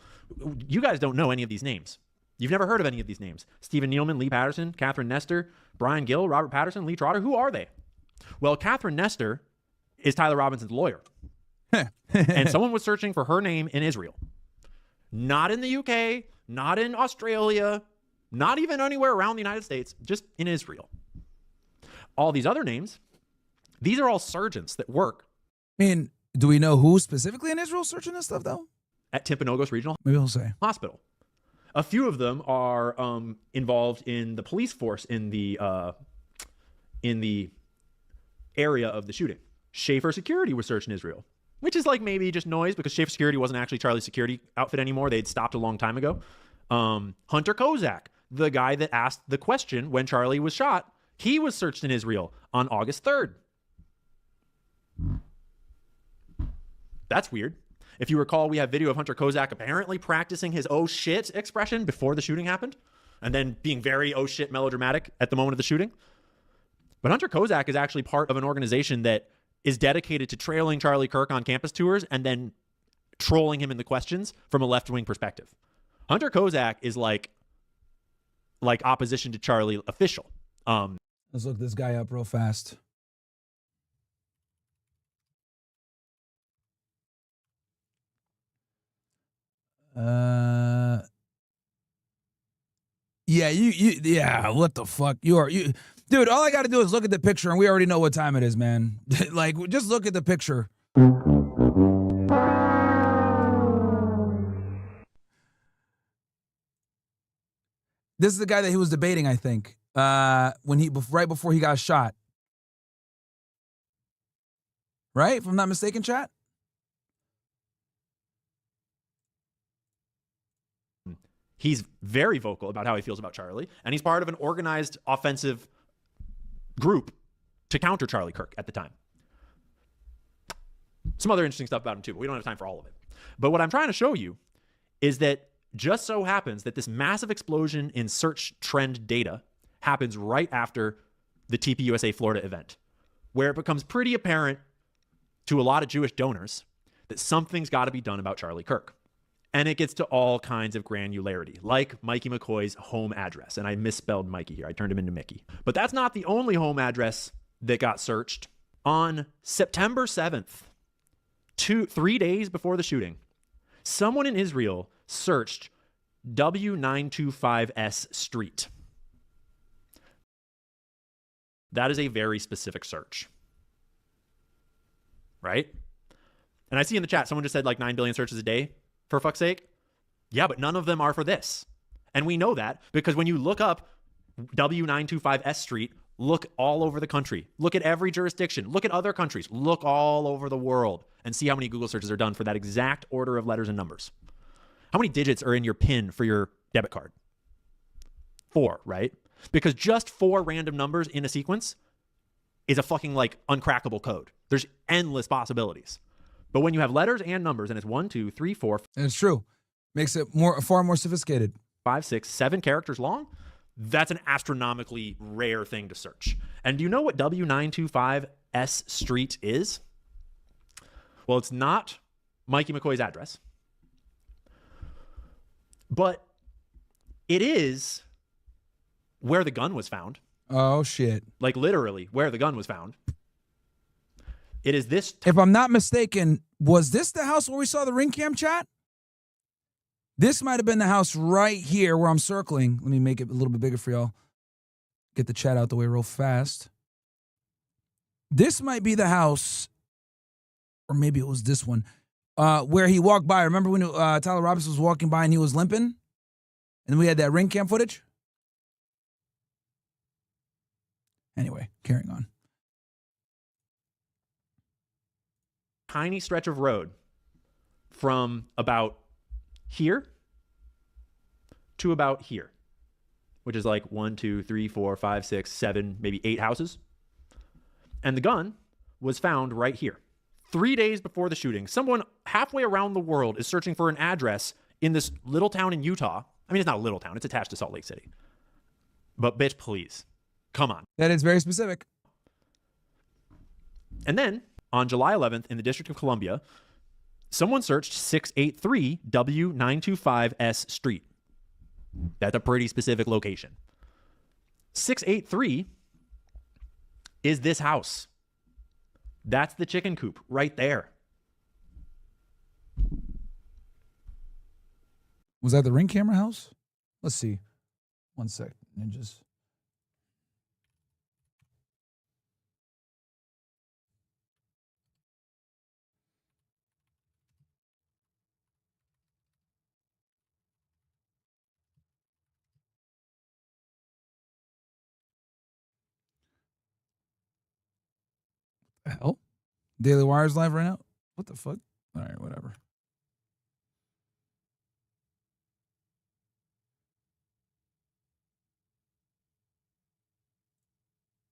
You guys don't know any of these names. You've never heard of any of these names. Stephen Nealman, Lee Patterson, Catherine Nestor, Brian Gill, Robert Patterson, Lee Trotter. Who are they? Well, Catherine Nestor is Tyler Robinson's lawyer. And someone was searching for her name in Israel. Not in the UK, not in Australia, not even anywhere around the United States, just in Israel. All these other names, these are all surgeons that work. I mean, do we know who specifically in Israel searching this stuff, though? At Timpanogos Regional Maybe we'll say. Hospital. A few of them are involved in the police force in the area of the shooting. Schaefer Security was searched in Israel, which is like maybe just noise because Schaefer Security wasn't actually Charlie's security outfit anymore. They'd stopped a long time ago. Hunter Kozak, the guy that asked the question when Charlie was shot, he was searched in Israel on August 3rd. That's weird. If you recall, we have video of Hunter Kozak apparently practicing his oh shit expression before the shooting happened and then being very oh shit melodramatic at the moment of the shooting. But Hunter Kozak is actually part of an organization that is dedicated to trailing Charlie Kirk on campus tours and then trolling him in the questions from a left-wing perspective. Hunter Kozak is like opposition to Charlie official. Let's look this guy up real fast. Yeah, what the fuck? Dude, all I got to do is look at the picture and we already know what time it is, man. Like, just look at the picture. This is the guy that he was debating, I think, right before he got shot. Right? If I'm not mistaken, chat? He's very vocal about how he feels about Charlie, and he's part of an organized offensive group to counter Charlie Kirk at the time. Some other interesting stuff about him too, but we don't have time for all of it. But what I'm trying to show you is that just so happens that this massive explosion in search trend data happens right after the TPUSA Florida event, where it becomes pretty apparent to a lot of Jewish donors that something's got to be done about Charlie Kirk. And it gets to all kinds of granularity, like Mikey McCoy's home address. And I misspelled Mikey here. I turned him into Mickey. But that's not the only home address that got searched. On September 7th, 3 days before the shooting, someone in Israel searched W925S Street. That is a very specific search, right? And I see in the chat, someone just said like 9 billion searches a day, for fuck's sake. Yeah, but none of them are for this. And we know that because when you look up W925S Street, look all over the country. Look at every jurisdiction. Look at other countries. Look all over the world and see how many Google searches are done for that exact order of letters and numbers. How many digits are in your PIN for your debit card? 4, right? Because just 4 random numbers in a sequence is a fucking like uncrackable code. There's endless possibilities. But when you have letters and numbers and it's 1, 2, 3, 4, And it's true. Makes it far more sophisticated. 5, 6, 7 characters long, that's an astronomically rare thing to search. And do you know what W925S Street is? Well, it's not Mikey McCoy's address, but it is where the gun was found. Oh, shit. Like literally where the gun was found. It is this. If I'm not mistaken, was this the house where we saw the ring cam chat? This might have been the house right here where I'm circling. Let me make it a little bit bigger for y'all. Get the chat out the way real fast. This might be the house, or maybe it was this one, where he walked by. Remember when Tyler Robinson was walking by and he was limping? And we had that ring cam footage? Anyway, carrying on. Tiny stretch of road from about here to about here, which is like 1, 2, 3, 4, 5, 6, 7, maybe 8 houses. And the gun was found right here. 3 days before the shooting, someone halfway around the world is searching for an address in this little town in Utah. I mean, it's not a little town. It's attached to Salt Lake City. But bitch, please, come on. That is very specific. And then on July 11th in the District of Columbia, someone searched 683 W925S Street. That's a pretty specific location. 683 is this house. That's the chicken coop right there. Was that the ring camera house? Let's see. 1 sec, ninjas. The hell? Daily Wire's live right now? What the fuck? All right, whatever.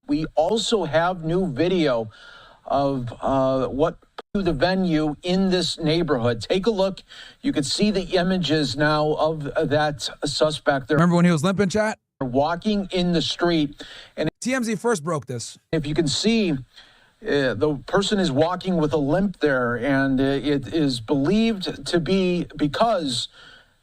We also have new video of what to the venue in this neighborhood. Take a look. You can see the images now of that suspect. They're Remember when he was limping, chat? walking in the street, and TMZ first broke this. if you can see, the person is walking with a limp there, and it is believed to be because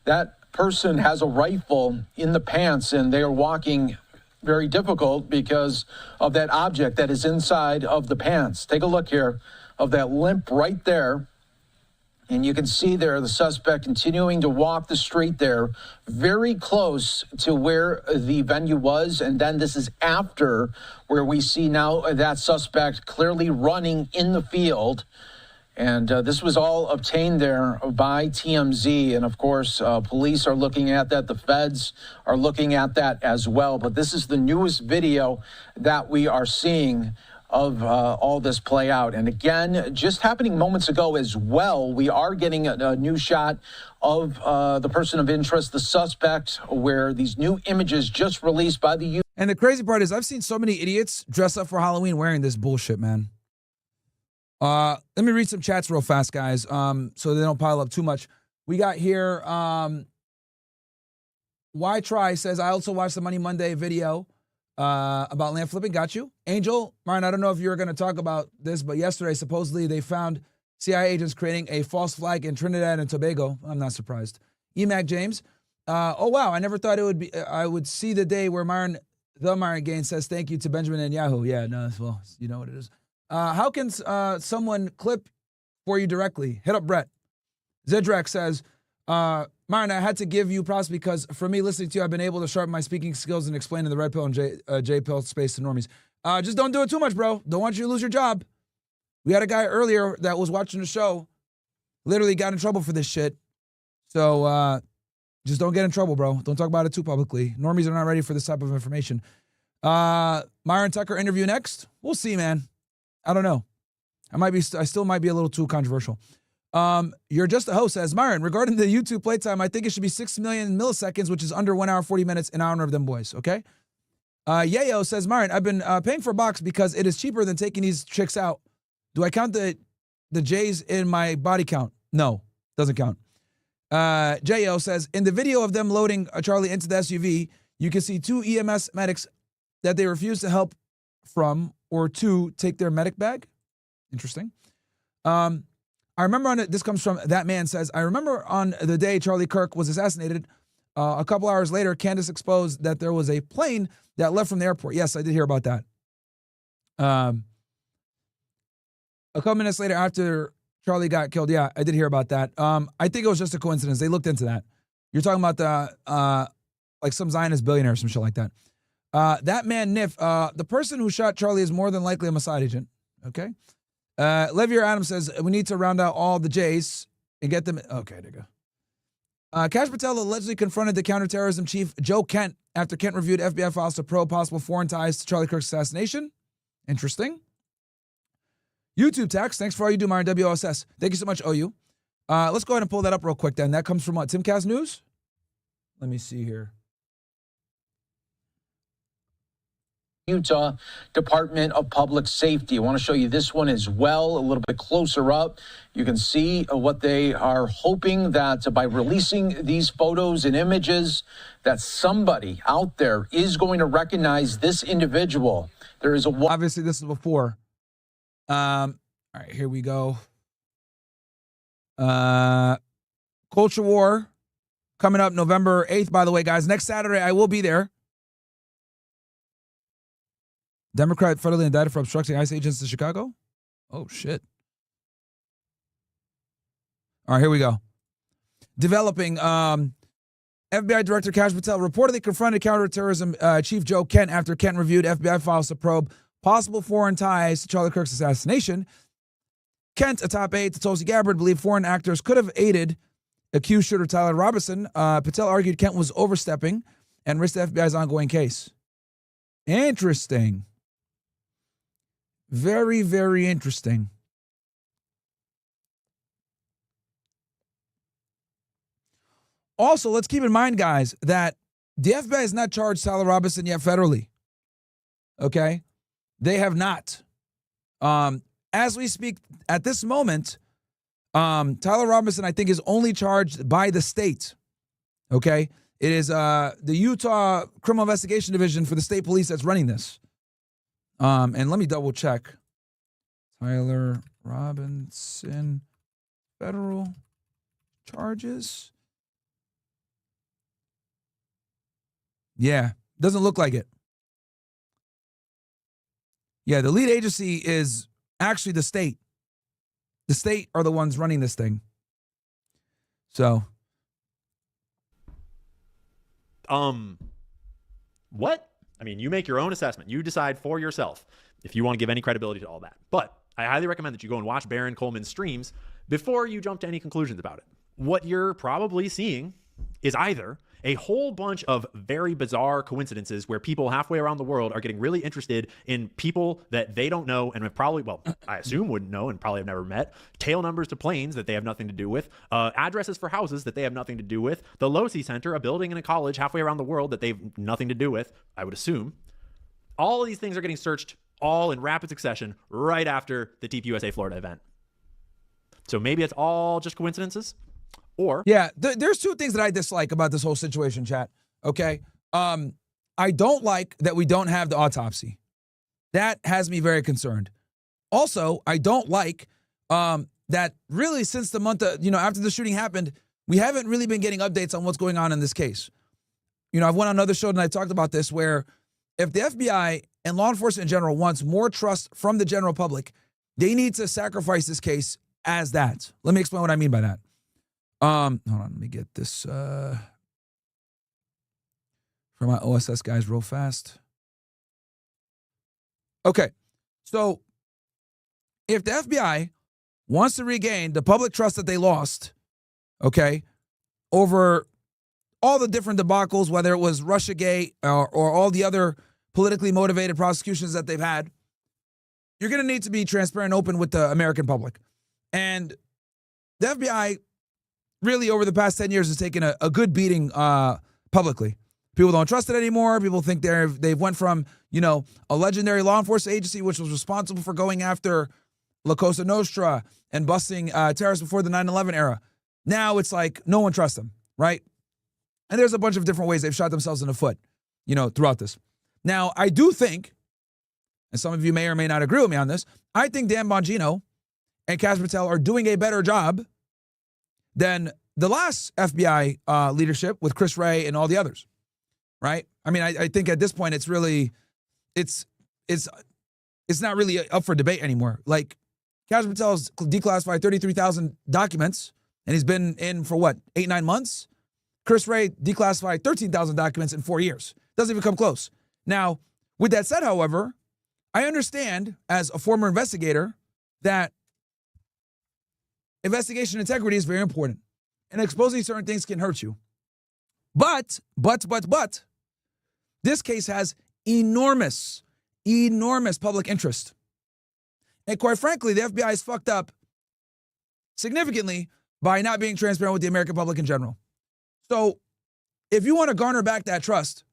that person has a rifle in the pants, and they are walking very difficult because of that object that is inside of the pants. Take a look here of that limp right there. And you can see there the suspect continuing to walk the street there, very close to where the venue was. And then this is after where we see now that suspect clearly running in the field. And this was all obtained there by TMZ. And of course, police are looking at that. The feds are looking at that as well. But this is the newest video that we are seeing of all this play out. And again, just happening moments ago as well, we are getting a new shot of the person of interest, the suspect, where these new images just released by the And the crazy part is I've seen so many idiots dress up for Halloween wearing this bullshit, man. Let me read some chats real fast, guys, so they don't pile up too much. We got here, Why Try says, I also watched the Money Monday video about land flipping. Got you. Angel, Martin, I don't know if you were going to talk about this, but yesterday, supposedly, they found CIA agents creating a false flag in Trinidad and Tobago. I'm not surprised. EMAC James, oh, wow, I never thought it would be, I would see the day where Myron Gaines says thank you to Benjamin and Yahoo. Yeah, no, well, you know what it is. How can someone clip for you directly? Hit up Brett. Zedrek says, Myron, I had to give you props because for me, listening to you, I've been able to sharpen my speaking skills and explaining the red pill and J pill space to normies. Just don't do it too much, bro. Don't want you to lose your job. We had a guy earlier that was watching the show, literally got in trouble for this shit. So just don't get in trouble, bro. Don't talk about it too publicly. Normies are not ready for this type of information. Myron Tucker interview next. We'll see, man. I don't know. I still might be a little too controversial. You're just a host, says Myron. Regarding the YouTube playtime, I think it should be 6 million milliseconds, which is under 1 hour, 40 minutes in honor of them boys, okay? Yayo says, Myron, I've been paying for a box because it is cheaper than taking these chicks out. Do I count the J's in my body count? No, doesn't count. J.O. says, in the video of them loading Charlie into the SUV, you can see 2 EMS medics that they refuse to help from or to take their medic bag. Interesting. I remember this comes from That Man Says, I remember on the day Charlie Kirk was assassinated, a couple hours later, Candace exposed that there was a plane that left from the airport. Yes, I did hear about that. A couple minutes later after Charlie got killed, yeah, I did hear about that. I think it was just a coincidence. They looked into that. You're talking about the like some Zionist billionaire or some shit like that. That man, Niff, the person who shot Charlie is more than likely a Mossad agent. Okay. Levier Adams says, we need to round out all the J's and get them. Okay, there you go. Cash Patel allegedly confronted the counterterrorism chief, Joe Kent, after Kent reviewed FBI files to probe possible foreign ties to Charlie Kirk's assassination. Interesting. YouTube text. Thanks for all you do, Myron WOSS. Thank you so much, OU. Let's go ahead and pull that up real quick then. That comes from what? Timcast News? Let me see here. Utah Department of Public Safety. I want to show you this one as well, a little bit closer up. You can see what they are hoping that by releasing these photos and images, that somebody out there is going to recognize this individual. There is a... Obviously, this is before. All right, here we go. Culture War coming up November 8th, by the way, guys. Next Saturday, I will be there. Democrat federally indicted for obstructing ICE agents in Chicago? Oh, shit. All right, here we go. Developing. FBI Director Kash Patel reportedly confronted counterterrorism Chief Joe Kent after Kent reviewed FBI files to probe possible foreign ties to Charlie Kirk's assassination. Kent, a top aide to Tulsi Gabbard, believed foreign actors could have aided accused shooter Tyler Robinson. Patel argued Kent was overstepping and risked the FBI's ongoing case. Interesting. Very, very interesting. Also, let's keep in mind, guys, that the FBI has not charged Tyler Robinson yet federally. Okay? They have not. As we speak at this moment, Tyler Robinson, I think, is only charged by the state. Okay? It is the Utah Criminal Investigation Division for the state police that's running this. And let me double check. Tyler Robinson, federal charges. Yeah, doesn't look like it. Yeah, the lead agency is actually the state. The state are the ones running this thing. So. What? I mean, you make your own assessment. You decide for yourself if you want to give any credibility to all that. But I highly recommend that you go and watch Baron Coleman's streams before you jump to any conclusions about it. What you're probably seeing is either a whole bunch of very bizarre coincidences where people halfway around the world are getting really interested in people that they don't know and have probably, well, I assume wouldn't know and probably have never met, tail numbers to planes that they have nothing to do with, addresses for houses that they have nothing to do with, the Losi Center, a building in a college halfway around the world that they've nothing to do with, I would assume. All of these things are getting searched all in rapid succession right after the TPUSA Florida event. So maybe it's all just coincidences, or yeah, there's two things that I dislike about this whole situation, chat. Okay, I don't like that we don't have the autopsy. That has me very concerned. Also, I don't like that really since the month of, after the shooting happened, we haven't really been getting updates on what's going on in this case. I've went on another show and I talked about this where if the FBI and law enforcement in general wants more trust from the general public, they need to sacrifice this case as that. Let me explain what I mean by that. Hold on, let me get this for my OSS guys real fast. Okay, so if the FBI wants to regain the public trust that they lost, okay, over all the different debacles, whether it was Russiagate or all the other politically motivated prosecutions that they've had, you're going to need to be transparent and open with the American public. And the FBI really over the past 10 years has taken a good beating publicly. People don't trust it anymore. People think they've went from, a legendary law enforcement agency which was responsible for going after La Cosa Nostra and busting terrorists before the 9/11 era. Now it's like no one trusts them, right? And there's a bunch of different ways they've shot themselves in the foot, throughout this. Now, I do think, and some of you may or may not agree with me on this, I think Dan Bongino and Patel are doing a better job than the last FBI leadership with Chris Wray and all the others, right? I mean, I think at this point it's really, it's not really up for debate anymore. Like, Patel's declassified 33,000 documents, and he's been in for what, 8-9 months? Chris Wray declassified 13,000 documents in 4 years. Doesn't even come close. Now, with that said, however, I understand as a former investigator that investigation integrity is very important, and exposing certain things can hurt you. But, this case has enormous public interest. And quite frankly, the FBI is fucked up significantly by not being transparent with the American public in general. So, if you want to garner back that trust,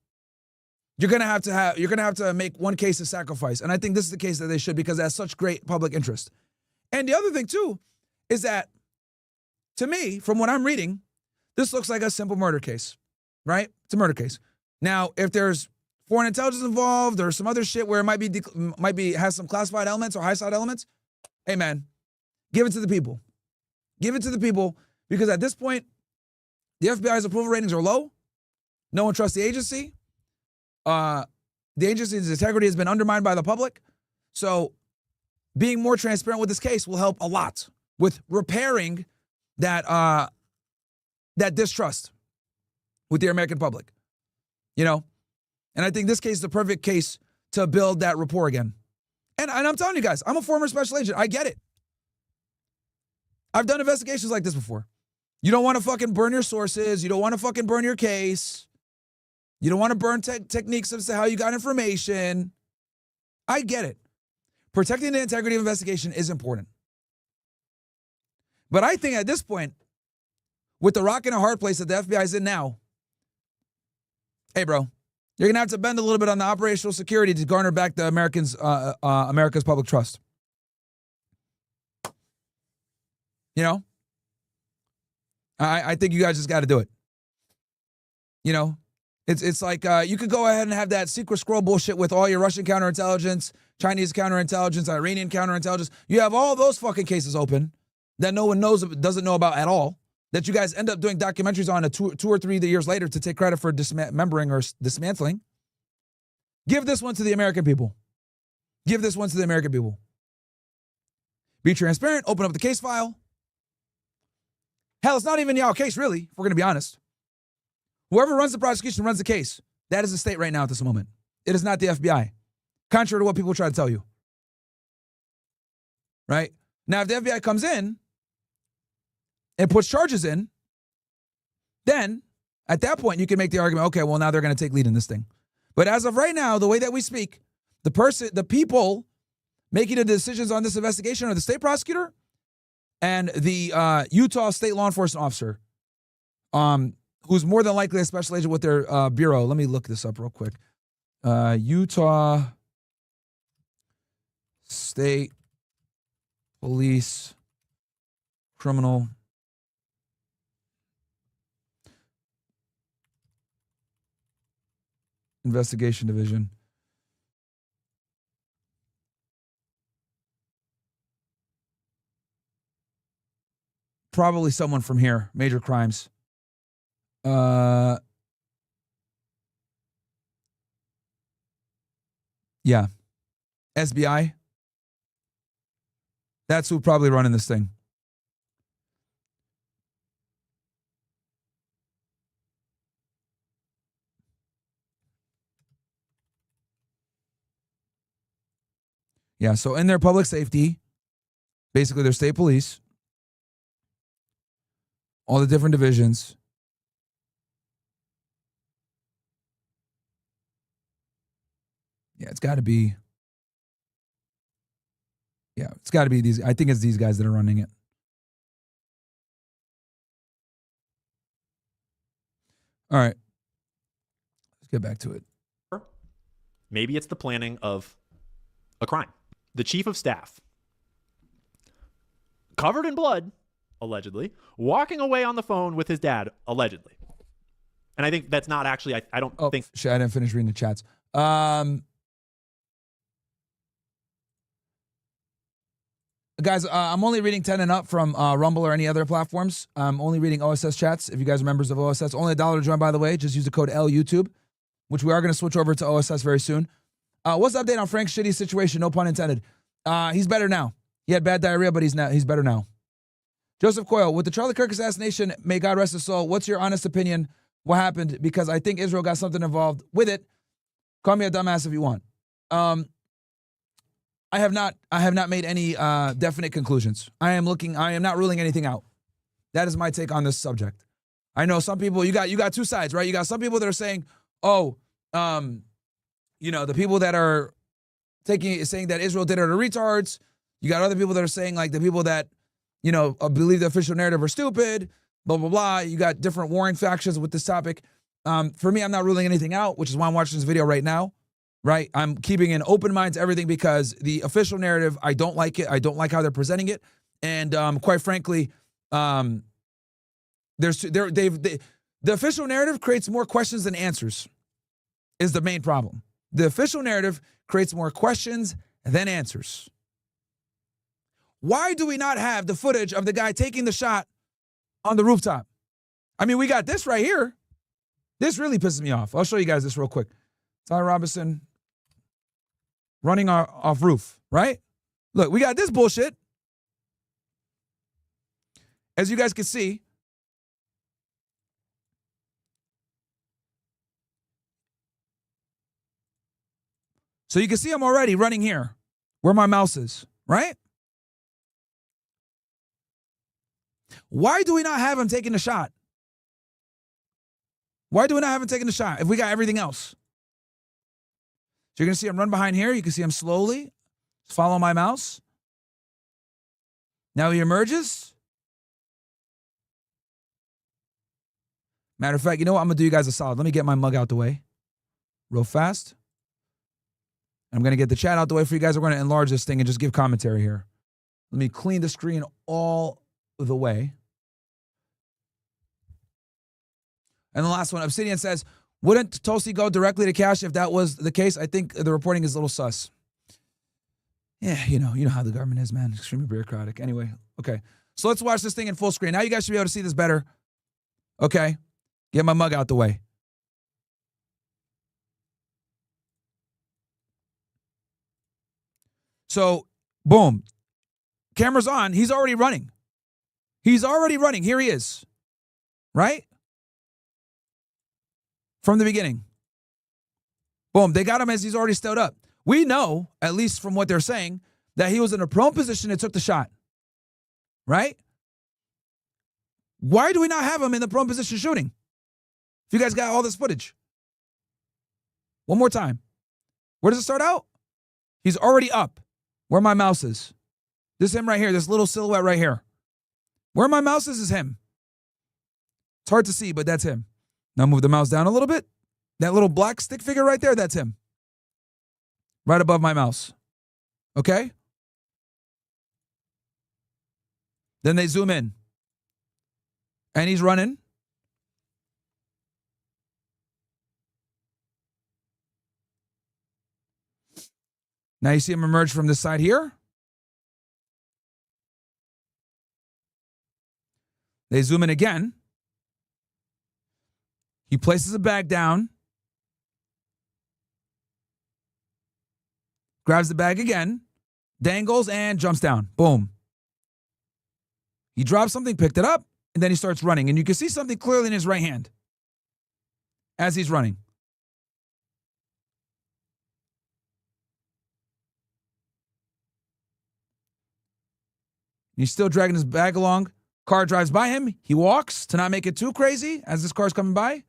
you're gonna have to make one case a sacrifice. And I think this is the case that they should, because it has such great public interest. And the other thing too is that, to me, from what I'm reading, this looks like a simple murder case, right? It's a murder case. Now, if there's foreign intelligence involved or some other shit where it might be has some classified elements or high side elements, hey man, give it to the people. Give it to the people, because at this point, the FBI's approval ratings are low. No one trusts the agency. The agency's integrity has been undermined by the public. So being more transparent with this case will help a lot with repairing that distrust with the American public. And I think this case is the perfect case to build that rapport again. And I'm telling you guys, I'm a former special agent. I get it. I've done investigations like this before. You don't want to fucking burn your sources. You don't want to fucking burn your case. You don't want to burn techniques as to how you got information. I get it. Protecting the integrity of investigation is important. But I think at this point, with the rock and a hard place that the FBI is in now, hey, bro, you're going to have to bend a little bit on the operational security to garner back the America's public trust. I think you guys just got to do it. It's like you could go ahead and have that secret scroll bullshit with all your Russian counterintelligence, Chinese counterintelligence, Iranian counterintelligence. You have all those fucking cases open that no one doesn't know about at all, that you guys end up doing documentaries on 2 or 3 years later to take credit for dismembering or dismantling. Give this one to the American people. Give this one to the American people. Be transparent, open up the case file. Hell, it's not even y'all case, really, if we're going to be honest. Whoever runs the prosecution runs the case. That is the state right now at this moment. It is not the FBI, contrary to what people try to tell you. Right? Now, if the FBI comes in and puts charges in, then At that point, you can make the argument, okay, well, now they're going to take lead in this thing. But as of right now, the way that we speak, the people making the decisions on this investigation are the state prosecutor and the Utah state law enforcement officer, who's more than likely a special agent with their bureau. Let me look this up real quick. Utah State Police Criminal Investigation Division. Probably someone from here, major crimes. Yeah. SBI. That's who probably running this thing. Yeah, so in their public safety, basically their state police, all the different divisions. Yeah, it's got to be. Yeah, it's got to be these. I think it's these guys that are running it. All right. Let's get back to it. Maybe it's the planning of a crime. The chief of staff, covered in blood, allegedly, walking away on the phone with his dad, allegedly. And I think that's not actually, I don't think. Shit, I didn't finish reading the chats. Guys, I'm only reading 10 and up from Rumble or any other platforms. I'm only reading OSS chats. If you guys are members of OSS, only $1 to join, by the way. Just use the code LYouTube, which we are going to switch over to OSS very soon. What's the update on Frank's shitty situation? No pun intended. He's better now. He had bad diarrhea, but he's better now. Joseph Coyle, with the Charlie Kirk assassination, may God rest his soul, what's your honest opinion? What happened? Because I think Israel got something involved with it. Call me a dumbass if you want. I have not made any definite conclusions. I am not ruling anything out. That is my take on this subject. I know some people, you got two sides, right? You got some people that are saying, the people that are saying that Israel did it are retards. You got other people that are saying, like, the people that, believe the official narrative are stupid, blah, blah, blah. You got different warring factions with this topic. For me, I'm not ruling anything out, which is why I'm watching this video right now, right? I'm keeping an open mind to everything because the official narrative, I don't like it. I don't like how they're presenting it. And quite frankly, the official narrative creates more questions than answers is the main problem. The official narrative creates more questions than answers. Why do we not have the footage of the guy taking the shot on the rooftop? I mean, we got this right here. This really pisses me off. I'll show you guys this real quick. Ty Robinson running off roof, right? Look, we got this bullshit. As you guys can see, so you can see I'm already running here where my mouse is, right? Why do we not have him taking the shot? Why do we not have him taking the shot if we got everything else? So you're going to see him run behind here. You can see him slowly follow my mouse. Now he emerges. Matter of fact, you know what? I'm going to do you guys a solid. Let me get my mug out the way real fast. I'm going to get the chat out the way for you guys. We're going to enlarge this thing and just give commentary here. Let me clean the screen all the way. And the last one, Obsidian says, wouldn't Tulsi go directly to cash if that was the case? I think the reporting is a little sus. Yeah, you know how the government is, man. Extremely bureaucratic. Anyway, okay. So let's watch this thing in full screen. Now you guys should be able to see this better. Okay. Get my mug out the way. So, boom. Camera's on. He's already running. He's already running. Here he is. Right? From the beginning. Boom. They got him as he's already stood up. We know, at least from what they're saying, that he was in a prone position and took the shot. Right? Why do we not have him in the prone position shooting? If you guys got all this footage. One more time. Where does it start out? He's already up. Where my mouse is. This is him right here. This little silhouette right here. Where my mouse is him. It's hard to see, but that's him. Now move the mouse down a little bit. That little black stick figure right there, that's him. Right above my mouse. Okay? Then they zoom in. And he's running. Now you see him emerge from this side here. They zoom in again. He places a bag down. Grabs the bag again. Dangles and jumps down. Boom. He drops something, picked it up, and then he starts running. And you can see something clearly in his right hand as he's running. He's still dragging his bag along. Car drives by him. He walks to not make it too crazy as this car's coming by. And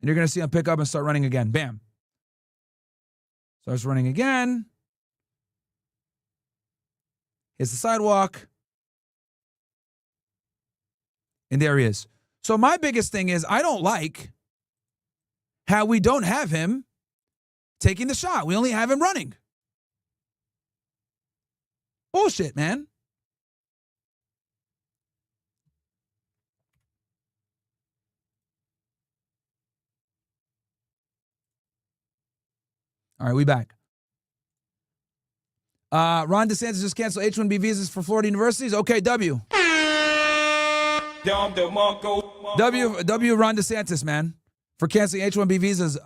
you're going to see him pick up and start running again. Bam. Starts running again. Hits the sidewalk. And there he is. So my biggest thing is I don't like how we don't have him taking the shot. We only have him running. Bullshit, man. All right, we back. Ron DeSantis just canceled H-1B visas for Florida universities. Okay, W, Ron DeSantis, man, for canceling H-1B visas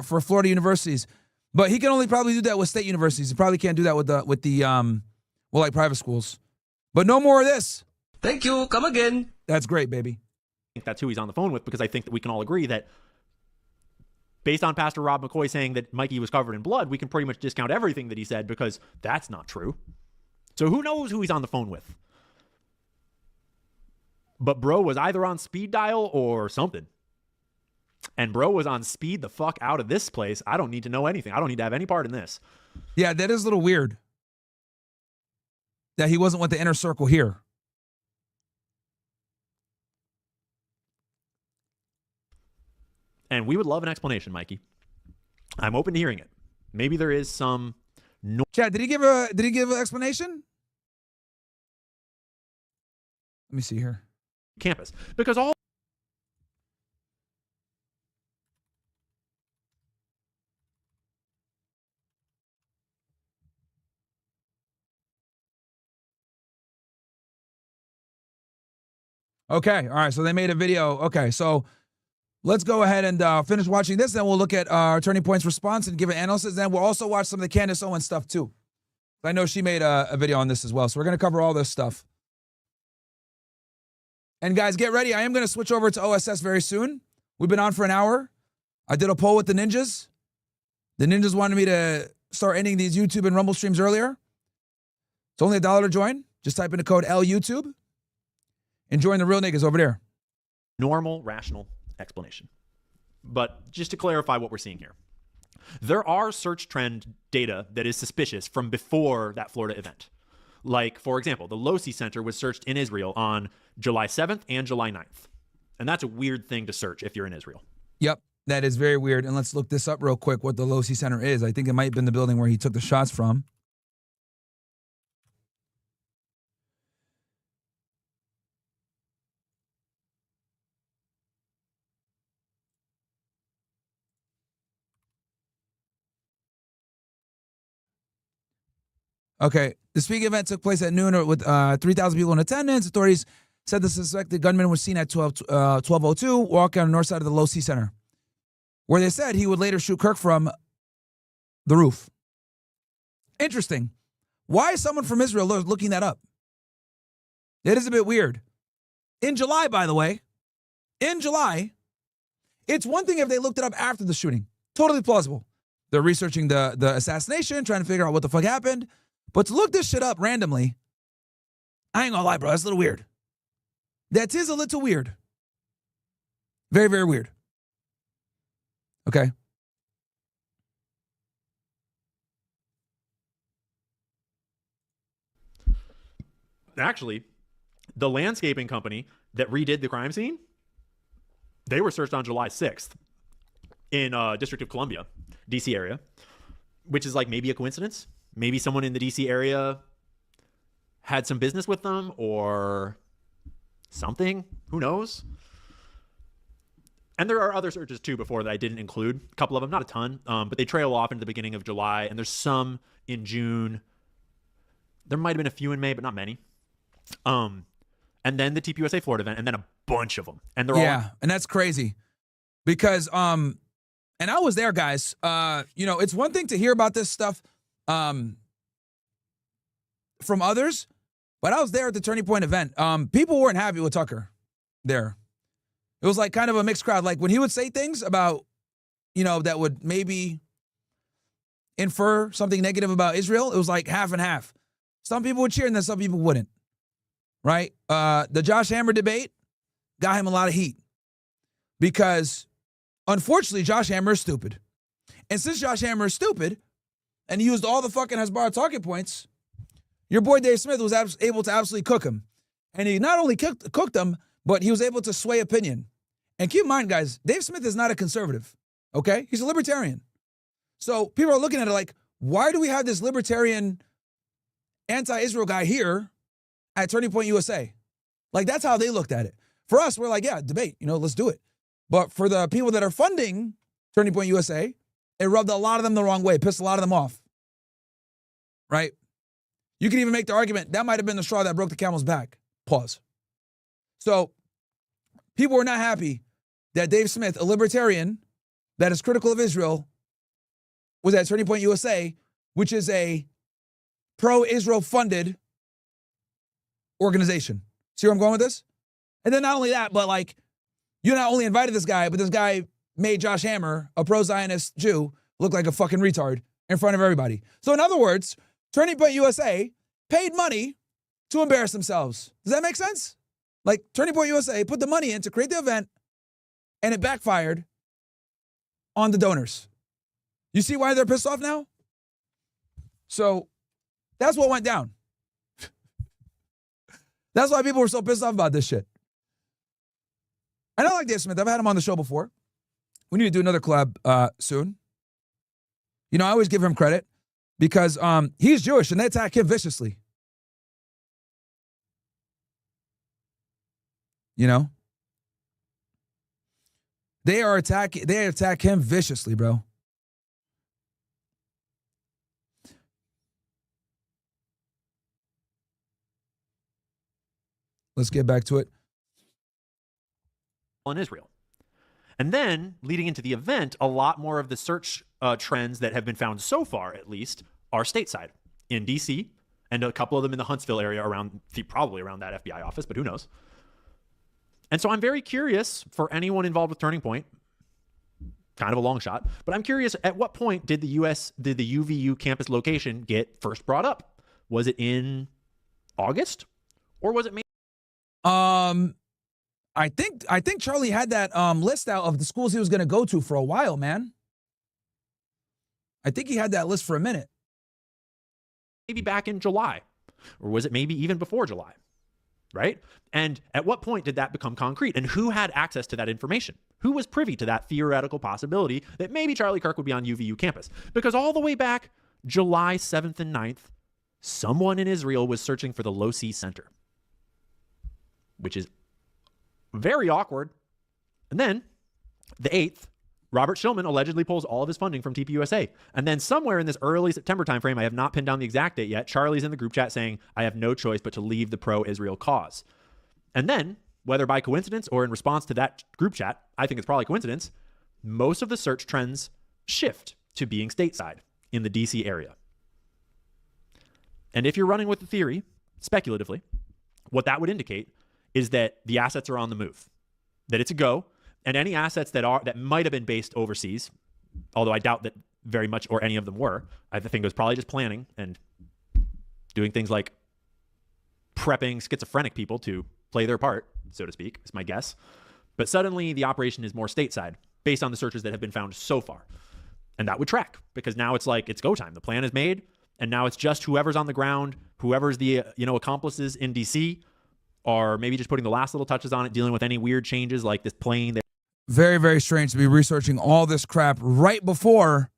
for Florida universities. But he can only probably do that with state universities. He probably can't do that with the like private schools. But no more of this. Thank you. Come again. That's great, baby. I think that's who he's on the phone with, because I think that we can all agree that based on Pastor Rob McCoy saying that Mikey was covered in blood, we can pretty much discount everything that he said because that's not true. So who knows who he's on the phone with? But bro was either on speed dial or something. And bro was on speed the fuck out of this place. I don't need to know anything. I don't need to have any part in this. Yeah, that is a little weird. That he wasn't with the inner circle here. And we would love an explanation, Mikey. I'm open to hearing it. Maybe there is some Chad, did he give an explanation? Let me see here. campus. Because all Okay, all right, so they made a video. Okay, so let's go ahead and finish watching this, then we'll look at our Turning Point's response and give an analysis. Then we'll also watch some of the Candace Owens stuff too. I know she made a video on this as well, so we're going to cover all this stuff. And guys, get ready. I am going to switch over to OSS very soon. We've been on for an hour. I did a poll with the ninjas. The ninjas wanted me to start ending these YouTube and Rumble streams earlier. It's only $1 to join. Just type in the code LYouTube and join the real niggas over there. normal, rational explanation. But just to clarify what we're seeing here, there are search trend data that is suspicious from before that Florida event. Like, for example, the Losi Center was searched in Israel on July 7th and July 9th. And that's a weird thing to search if you're in Israel. Yep, that is very weird. And let's look this up real quick, what the Losi Center is. I think it might have been the building where he took the shots from. Okay, the speaking event took place at noon with 3,000 people in attendance. Authorities said the suspected gunman was seen at 1202 walking on the north side of the Losi Center, where they said he would later shoot Kirk from the roof. Interesting. Why is someone from Israel looking that up? It is a bit weird. In July, by the way, in July, it's one thing if they looked it up after the shooting. Totally plausible. They're researching the assassination, trying to figure out what the fuck happened. But to look this shit up randomly, I ain't gonna lie, bro, that's a little weird. That is a little weird. Very, very weird. Okay. Actually, the landscaping company that redid the crime scene, they were searched on July 6th in District of Columbia, DC area, which is like maybe a coincidence. Maybe someone in the DC area had some business with them or something. Who knows? And there are other searches too before that I didn't include. A couple of them, not a ton, but they trail off into the beginning of July, and there's some in June. There might have been a few in May, but not many. And then the TPUSA Florida event, and then a bunch of them. And they're all and that's crazy. Because and I was there, guys. It's one thing to hear about this stuff from others, but I was there at the Turning Point event. People weren't happy with Tucker there. It was like kind of a mixed crowd. Like when he would say things about, that would maybe infer something negative about Israel, it was like half and half. Some people would cheer and then some people wouldn't. Right? The Josh Hammer debate got him a lot of heat because unfortunately Josh Hammer is stupid. And since Josh Hammer is stupid and he used all the fucking Hezbollah talking points, your boy Dave Smith was able to absolutely cook him. And he not only cooked him, but he was able to sway opinion. And keep in mind, guys, Dave Smith is not a conservative, okay? He's a libertarian. So people are looking at it like, why do we have this libertarian anti-Israel guy here at Turning Point USA? Like, that's how they looked at it. For us, we're like, yeah, debate, let's do it. But for the people that are funding Turning Point USA, it rubbed a lot of them the wrong way, pissed a lot of them off, right? You can even make the argument that might have been the straw that broke the camel's back. Pause. So people were not happy that Dave Smith, a libertarian that is critical of Israel, was at Turning Point USA, which is a pro-Israel funded organization. See where I'm going with this? And then not only that, but like, you not only invited this guy, but this guy made Josh Hammer, a pro-Zionist Jew, look like a fucking retard in front of everybody. So in other words, Turning Point USA paid money to embarrass themselves. Does that make sense? Like, Turning Point USA put the money in to create the event, and it backfired on the donors. You see why they're pissed off now? So that's what went down. That's why people were so pissed off about this shit. And I like Dave Smith. I've had him on the show before. We need to do another collab soon. I always give him credit because he's Jewish and they attack him viciously. They attack him viciously, bro. Let's get back to it. in Israel. And then, leading into the event, a lot more of the search trends that have been found so far, at least, are stateside in D.C., and a couple of them in the Huntsville area probably around that FBI office, but who knows. And so I'm very curious for anyone involved with Turning Point, kind of a long shot, but I'm curious, at what point did the UVU campus location get first brought up? Was it in August? Or was it maybe? I think Charlie had that list out of the schools he was going to go to for a while, man. I think he had that list for a minute. Maybe back in July, or was it maybe even before July, right? And at what point did that become concrete? And who had access to that information? Who was privy to that theoretical possibility that maybe Charlie Kirk would be on UVU campus? Because all the way back July 7th and 9th, someone in Israel was searching for the Low C Center, which is very awkward. And then the 8th, Robert Shillman allegedly pulls all of his funding from TPUSA. And then somewhere in this early September timeframe, I have not pinned down the exact date yet, Charlie's in the group chat saying, I have no choice but to leave the pro-Israel cause. And then, whether by coincidence or in response to that group chat, I think it's probably coincidence, most of the search trends shift to being stateside in the DC area. And if you're running with the theory, speculatively, what that would indicate is that the assets are on the move, that it's a go, and any assets that might have been based overseas, although I doubt that very much or any of them were, I think it was probably just planning and doing things like prepping schizophrenic people to play their part, so to speak, is my guess. But suddenly the operation is more stateside based on the searches that have been found so far. And that would track because now it's like it's go time. The plan is made. And now it's just whoever's on the ground, whoever's the accomplices in DC are maybe just putting the last little touches on it, dealing with any weird changes like this plane. Very, very strange to be researching all this crap right before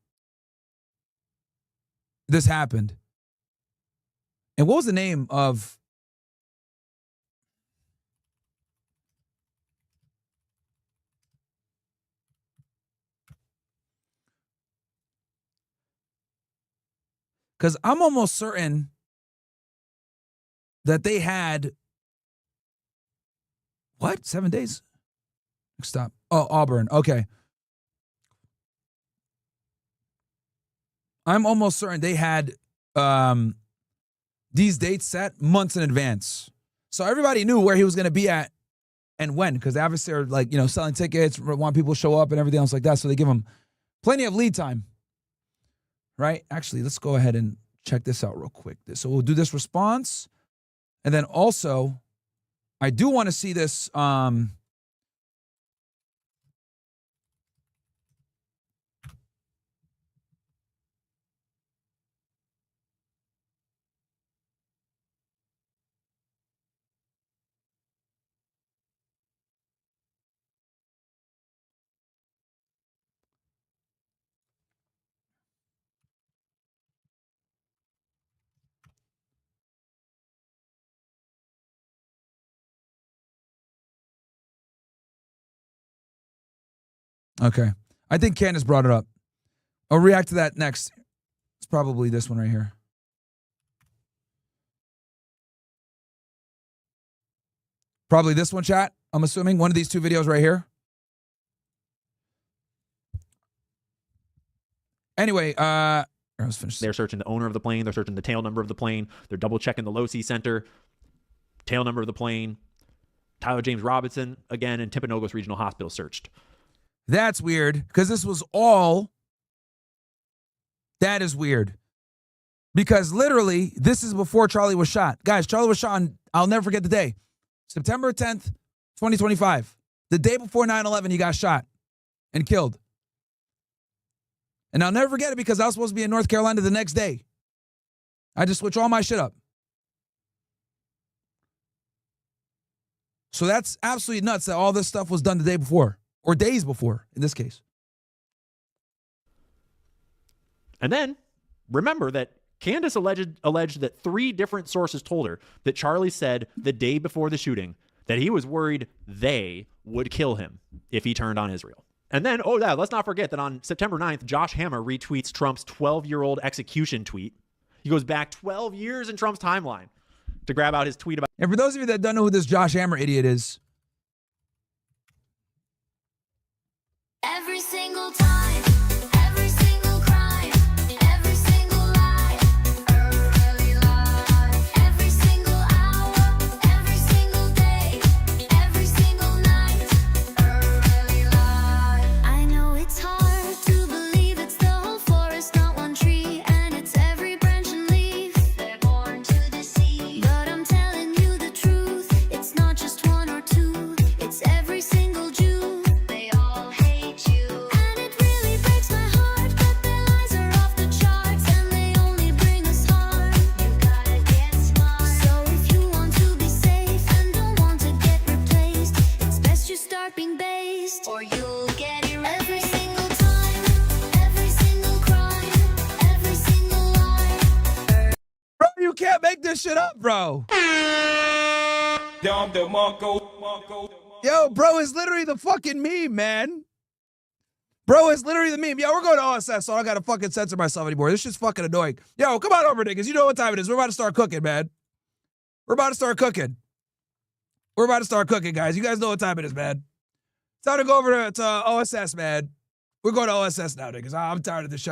this happened. And what was the name of... Because I'm almost certain that they had... What? 7 days? Stop. Oh, Auburn. Okay. I'm almost certain they had these dates set months in advance. So everybody knew where he was going to be at and when, because obviously they're like, selling tickets, want people to show up and everything else like that. So they give them plenty of lead time. Right? Actually, let's go ahead and check this out real quick. So we'll do this response. And then also, I do want to see this. Okay. I think Candace brought it up. I'll react to that next. It's probably this one right here. Probably this one, chat. I'm assuming one of these two videos right here. Anyway, let's finish. They're searching the owner of the plane. They're searching the tail number of the plane. They're double checking the low-C center, tail number of the plane. Tyler James Robinson, again, in Timpanogos Regional Hospital searched. That's weird, because this was all... That is weird. Because literally, this is before Charlie was shot. Guys, Charlie was shot on, I'll never forget the day, September 10th, 2025. The day before 9/11, he got shot and killed. And I'll never forget it because I was supposed to be in North Carolina the next day. I just switched all my shit up. So that's absolutely nuts that all this stuff was done the day before. Or days before, in this case. And then, remember that Candace alleged that 3 different sources told her that Charlie said the day before the shooting that he was worried they would kill him if he turned on Israel. And then, let's not forget that on September 9th, Josh Hammer retweets Trump's 12-year-old execution tweet. He goes back 12 years in Trump's timeline to grab out his tweet about... And for those of you that don't know who this Josh Hammer idiot is... Every single time, every single crime, every single lie, early lie, every single hour, every single day, every single night, early lie. I know it's hard to believe it's the whole forest, not one tree, and it's every branch and leaf. They're born to deceive, but I'm telling you the truth. It's not just one or two, it's every single Jew. Being based, or you'll get it every single time, every single crime, every single lie. Bro, you can't make this shit up, bro. Yo, bro is literally the fucking meme, man. Bro is literally the meme. Yo, we're going to OSS, so I gotta fucking censor myself anymore. This shit's fucking annoying. Yo, come on over, niggas. You know what time it is. We're about to start cooking, man. We're about to start cooking. We're about to start cooking, guys. You guys know what time it is, man. Time to go over to OSS, man. We're going to OSS now, niggas. I'm tired of this shit.